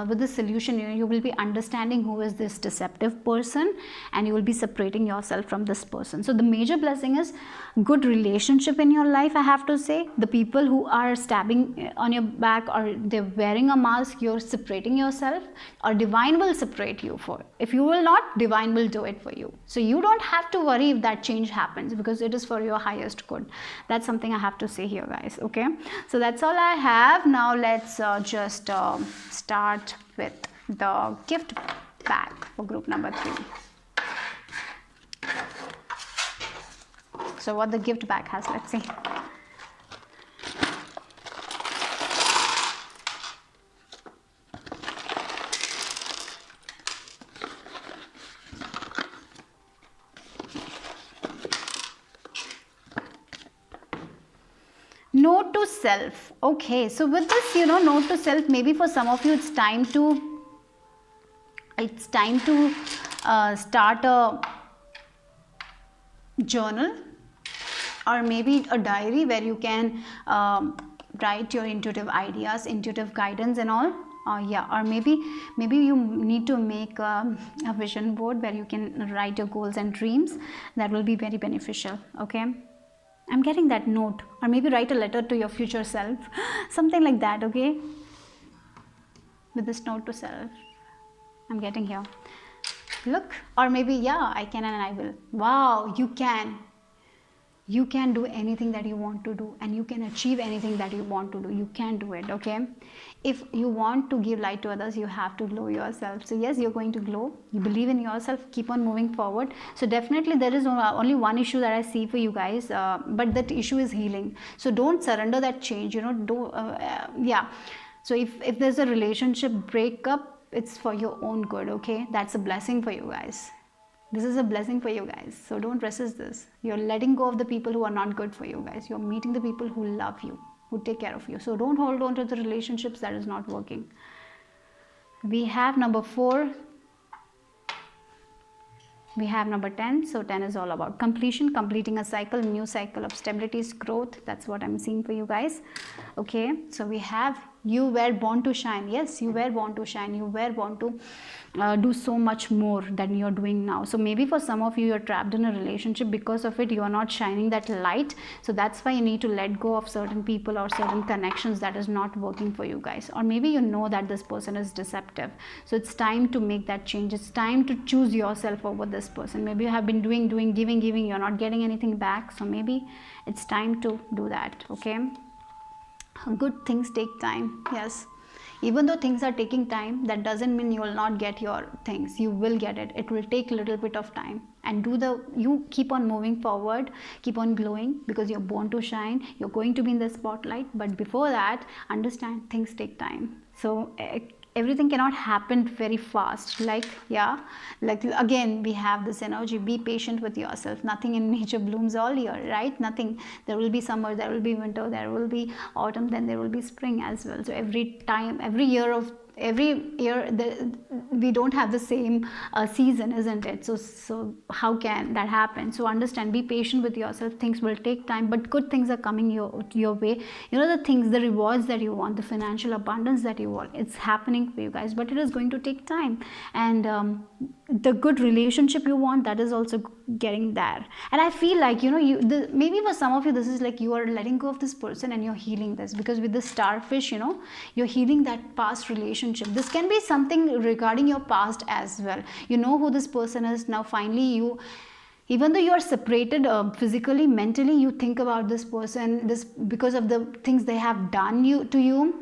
with the solution, you will be understanding who is this deceptive person, and you will be separating yourself from this person. So the major blessing is good relationship in your life, I have to say. The people who are stabbing on your back, or they're wearing a mask, you're separating yourself, or divine will separate you. For if you will not, divine will do it for you. So you don't have to worry if that change happens, because it is for your highest good. That's something I have to say here, guys. Okay, so that's all I have. Now let's just start with the gift bag for group number 3. So what the gift bag has, let's see. Note to self. Okay, so with this, note to self, maybe for some of you it's time to start a journal, or maybe a diary where you can write your intuitive ideas, intuitive guidance and all. Yeah, or maybe you need to make a vision board where you can write your goals and dreams. That will be very beneficial. Okay, I'm getting that note. Or maybe write a letter to your future self, something like that. Okay, with this note to self, I'm getting here. Look, or maybe, yeah, I can and I will. Wow, you can do anything that you want to do, and you can achieve anything that you want to do. You can do it. Okay, if you want to give light to others, you have to glow yourself. So yes, you're going to glow. You believe in yourself, keep on moving forward. So definitely there is only one issue that I see for you guys, but that issue is healing. So don't surrender that change. Yeah, so if there's a relationship breakup, it's for your own good. Okay, that's a blessing for you guys. This is a blessing for you guys. So don't resist this. You're letting go of the people who are not good for you guys. You're meeting the people who love you, who take care of you. So don't hold on to the relationships that is not working. We have number 4. We have number 10. So 10 is all about completion, completing a cycle, new cycle of stability, growth. That's what I'm seeing for you guys. Okay, so we have, you were born to shine. Yes, you were born to shine. You were born to do so much more than you're doing now. So maybe for some of you, you're trapped in a relationship. Because of it, you're not shining that light. So that's why you need to let go of certain people or certain connections that is not working for you guys. Or maybe you know that this person is deceptive. So it's time to make that change. It's time to choose yourself over this person. Maybe you have been doing, giving, you're not getting anything back. So maybe it's time to do that. Okay, good things take time. Yes, even though things are taking time, that doesn't mean you will not get your things. You will get it. It will take a little bit of time, and you keep on moving forward, keep on glowing, because you're born to shine. You're going to be in the spotlight, but before that, understand things take time. So everything cannot happen very fast. Like again, we have this energy. Be patient with yourself. Nothing in nature blooms all year, right? Nothing. There will be summer, there will be winter, there will be autumn, then there will be spring as well. So every year we don't have the same season, isn't it? So how can that happen? So understand, be patient with yourself. Things will take time, but good things are coming your way. The things, the rewards that you want, the financial abundance that you want, it's happening for you guys, but it is going to take time. And the good relationship you want, that is also getting there. And I feel like maybe for some of you, this is like you are letting go of this person and you're healing this, because with the starfish, you're healing that past relationship. This can be something regarding your past as well. You know who this person is now. Finally, even though you are separated physically, mentally, you think about this person, because of the things they have done to you.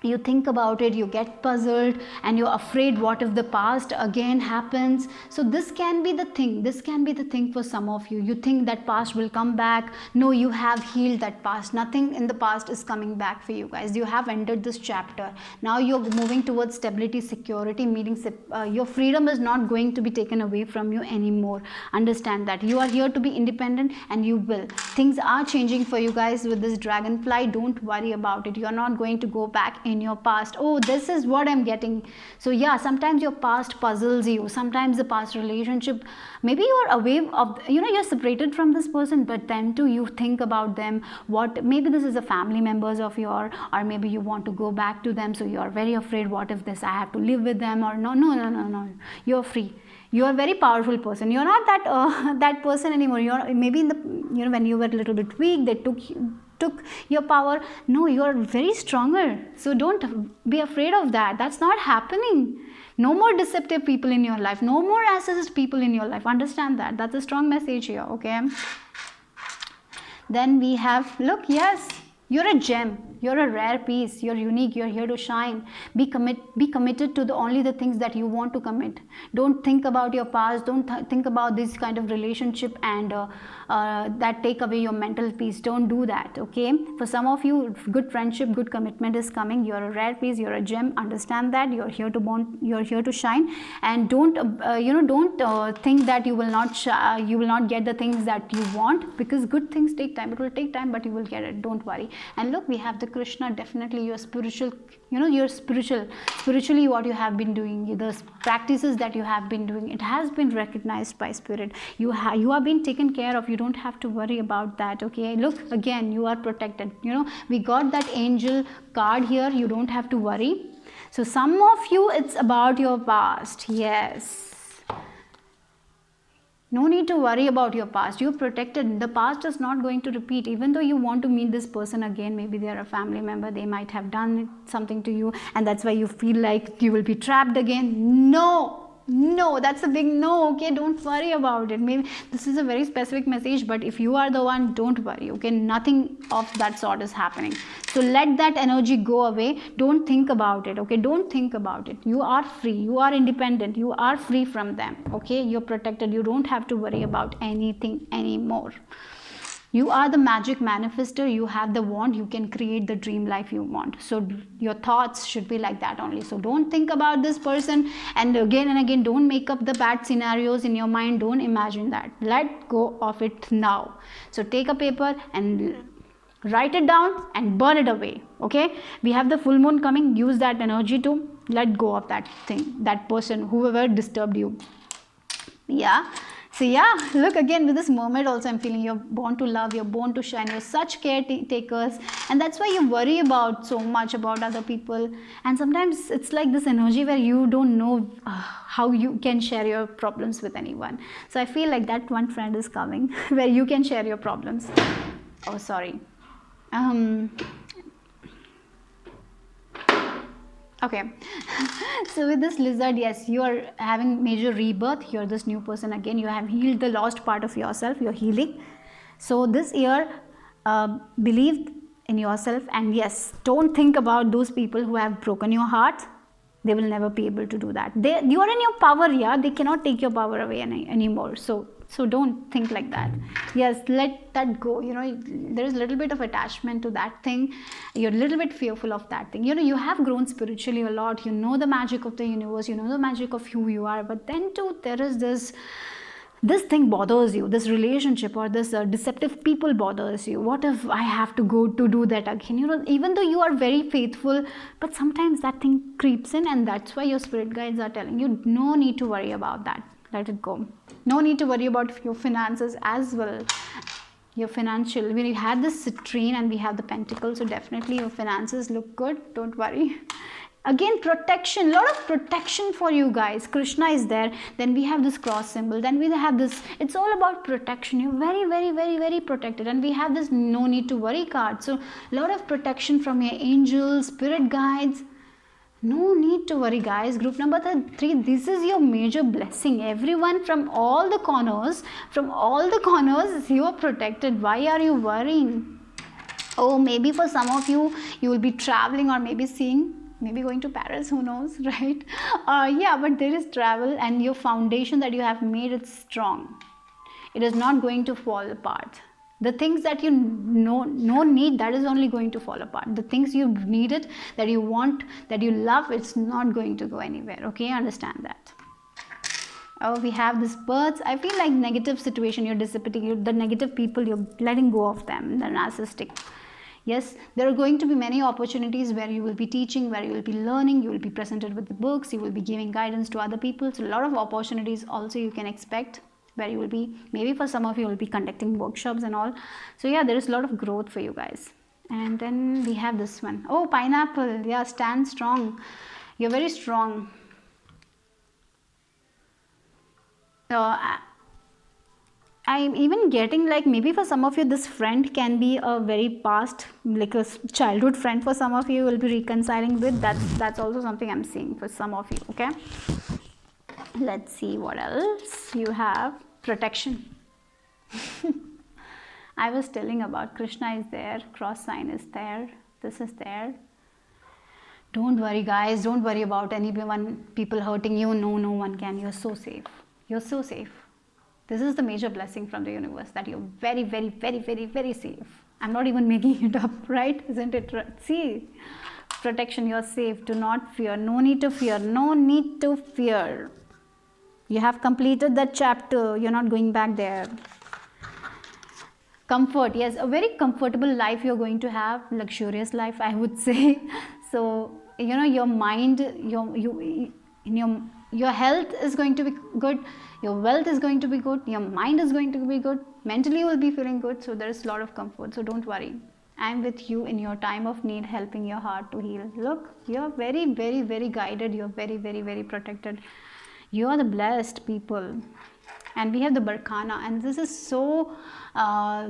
you think about it, you get puzzled, and you're afraid what if the past again happens. So this can be the thing, this can be the thing for some of you. You think that past will come back. No, you have healed that past. Nothing in the past is coming back for you guys. You have entered this chapter. Now you're moving towards stability, security, meaning your freedom is not going to be taken away from you anymore. Understand that you are here to be independent, and you will. Things are changing for you guys with this dragonfly. Don't worry about it. You're not going to go back in your past. Oh, this is what I'm getting. So yeah, sometimes your past puzzles you. Sometimes the past relationship, maybe you're away of, you're separated from this person, but then too you think about them. What, maybe this is a family members of your, or maybe you want to go back to them, so you're very afraid, what if this, I have to live with them, or no, you're free. You're a very powerful person. You're not that that person anymore. You're maybe in the, when you were a little bit weak, they took your power. No, you're very stronger. So don't be afraid of that. That's not happening. No more deceptive people in your life. No more narcissist people in your life. Understand that. That's a strong message here, okay? Then we have, look, yes, you're a gem. You're a rare piece. You're unique. You're here to shine. Be committed to only the things that you want to commit. Don't think about your past. Don't think about this kind of relationship and that take away your mental peace. Don't do that, okay? For some of you, good friendship, good commitment is coming. You're a rare piece. You're a gem. Understand that. You're here to bond. You're here to shine. And don't don't think that you will not get the things that you want, because good things take time. It will take time, but you will get it. Don't worry. And look, we have the Krishna. Definitely you're spiritual, you're spiritually what you have been doing, the practices that you have been doing, it has been recognized by spirit. You are being taken care of. You don't have to worry about that, okay? Look, again, you are protected. We got that angel card here. You don't have to worry. So some of you, it's about your past. Yes, no need to worry about your past. You're protected. The past is not going to repeat. Even though you want to meet this person again, maybe they're a family member, they might have done something to you, and that's why you feel like you will be trapped again. No, that's a big no, okay? Don't worry about it. Maybe this is a very specific message, but if you are the one, don't worry, okay? Nothing of that sort is happening. So let that energy go away. Don't think about it, okay? Don't think about it. You are free. You are independent. You are free from them, okay? You're protected. You don't have to worry about anything anymore. You are the magic manifester. You have the wand. You can create the dream life you want. So your thoughts should be like that only. So don't think about this person and again don't make up the bad scenarios in your mind. Don't imagine that. Let go of it now. So take a paper and write it down and burn it away, okay? We have the full moon coming. Use that energy to let go of that thing, that person, whoever disturbed you. Yeah. So yeah, look, again with this mermaid also, I'm feeling you're born to love, you're born to shine, you're such caretakers, and that's why you worry about so much about other people. And sometimes it's like this energy where you don't know how you can share your problems with anyone. So I feel like that one friend is coming where you can share your problems. Oh, sorry. Okay, so with this lizard, yes, you are having major rebirth. You're this new person again. You have healed the lost part of yourself. You're healing. So this year, believe in yourself, and yes, don't think about those people who have broken your heart. They will never be able to do that. You are in your power, yeah. They cannot take your power away anymore. So don't think like that. Yes, let that go. There is a little bit of attachment to that thing. You're a little bit fearful of that thing. You have grown spiritually a lot. You know the magic of the universe. You know the magic of who you are. But then too, there is this thing bothers you. This relationship or this deceptive people bothers you. What if I have to go to do that again? Even though you are very faithful, but sometimes that thing creeps in, and that's why your spirit guides are telling you, no need to worry about that. Let it go. No need to worry about your finances as well. Your financial, we had this citrine and we have the pentacle, so definitely your finances look good. Don't worry. Again, protection, lot of protection for you guys. Krishna is there. Then we have this cross symbol. Then we have this, it's all about protection. You're very, very, very, very protected. And we have this no need to worry card. So lot of protection from your angels, spirit guides. No need to worry, guys. Group number 3, this is your major blessing. Everyone from all the corners, you are protected. Why are you worrying? Oh, maybe for some of you, you will be traveling or maybe seeing, maybe going to Paris, who knows, right? Yeah, but there is travel, and your foundation that you have made, it's strong. It is not going to fall apart. The things that you no need, that is only going to fall apart. The things you needed, that you want, that you love, it's not going to go anywhere. Okay, understand that. Oh, we have this birds. I feel like negative situation, you're dissipating, the negative people, you're letting go of them, the narcissistic. Yes, there are going to be many opportunities where you will be teaching, where you will be learning, you will be presented with the books, you will be giving guidance to other people. So a lot of opportunities also you can expect, where you will be, maybe for some of you will be conducting workshops and all. So yeah, there is a lot of growth for you guys. And then we have this one. Oh, pineapple. Yeah, stand strong. You're very strong. I'm even getting like, maybe for some of you this friend can be a very past, like a childhood friend. For some of you will be reconciling with. That's also something I'm seeing for some of you. Okay, let's see what else you have. Protection. I was telling about Krishna is there, cross sign is there, this is there. Don't worry guys, don't worry about anyone, people hurting you. No one can. You're so safe. You're so safe. This is the major blessing from the universe, that you're very, very, very, very, very safe. I'm not even making it up, right? Isn't it right? See, protection, you're safe. Do not fear. No need to fear. No need to fear. You have completed that chapter. You're not going back there. Comfort, yes, a very comfortable life you're going to have, luxurious life, I would say. So, you know, your mind, your health is going to be good, your wealth is going to be good, your mind is going to be good, mentally you will be feeling good. So there is a lot of comfort. So don't worry. I'm with you in your time of need, helping your heart to heal. Look, you're very, very, very guided. You're very, very, very protected. You are the blessed people. And we have the Barkhana, and this is so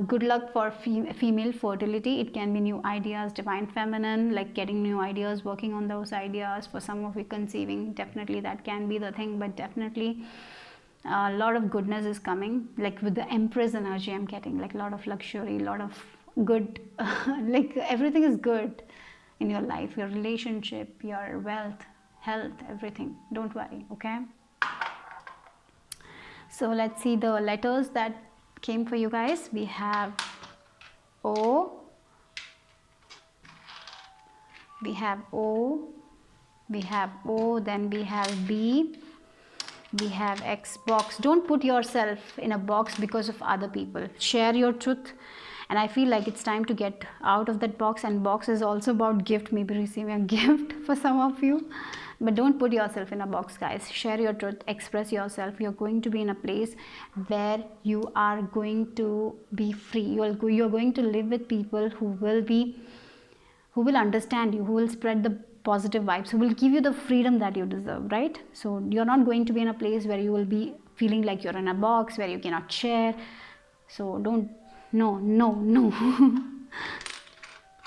good luck for female fertility. It can be new ideas, divine feminine, like getting new ideas, working on those ideas. For some of you conceiving, definitely that can be the thing, but definitely a lot of goodness is coming. Like with the Empress energy I'm getting, like a lot of luxury, a lot of good, like everything is good in your life, your relationship, your wealth, health, everything. Don't worry, okay? So let's see the letters that came for you guys. We have O, we have O, we have O, then we have B, we have X box. Don't put yourself in a box because of other people. Share your truth. And I feel like it's time to get out of that box. And box is also about gift, maybe receiving a gift for some of you. But don't put yourself in a box, guys. Share your truth, express yourself. You're going to be in a place where you are going to be free. You're going to live with people who will understand you, who will spread the positive vibes, who will give you the freedom that you deserve, right? So you're not going to be in a place where you will be feeling like you're in a box where you cannot share. So don't, no.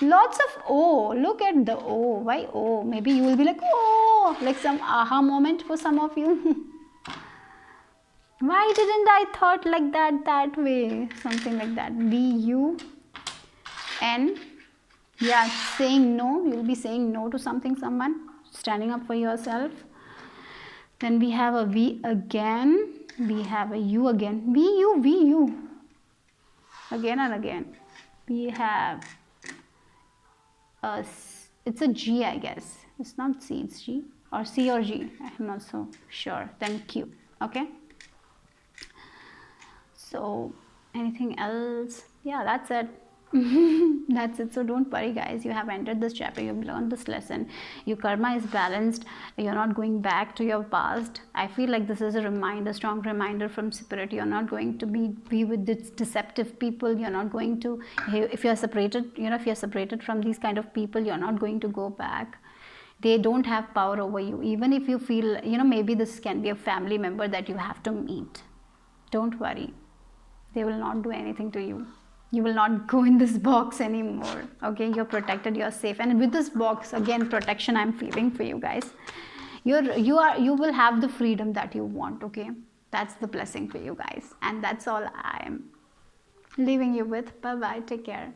Lots of O. Look at the O. Why O? Maybe you will be like, oh, like some aha moment for some of you. Why didn't I thought like that way? Something like that. VUN. Yeah, saying no. You'll be saying no to something, someone. Standing up for yourself. Then we have a V again. We have a U again. VU. Again and again. We have it's a G, I guess. It's not C, it's G. Or C or G. I'm not so sure. Then Q. Okay. So anything else? Yeah, that's it. That's it. So don't worry, guys. You have entered this chapter. You've learned this lesson. Your karma is balanced. You're not going back to your past. I feel like this is a reminder, strong reminder from spirit. You're not going to be with this deceptive people. You're not going to, if you're separated, if you're separated from these kind of people, you're not going to go back. They don't have power over you. Even if you feel, maybe this can be a family member that you have to meet. Don't worry. They will not do anything to you. You will not go in this box anymore. Okay, you're protected, you're safe. And with this box, again, protection I'm feeling for you guys. You will have the freedom that you want. Okay, that's the blessing for you guys. And that's all I am leaving you with. Bye bye, take care.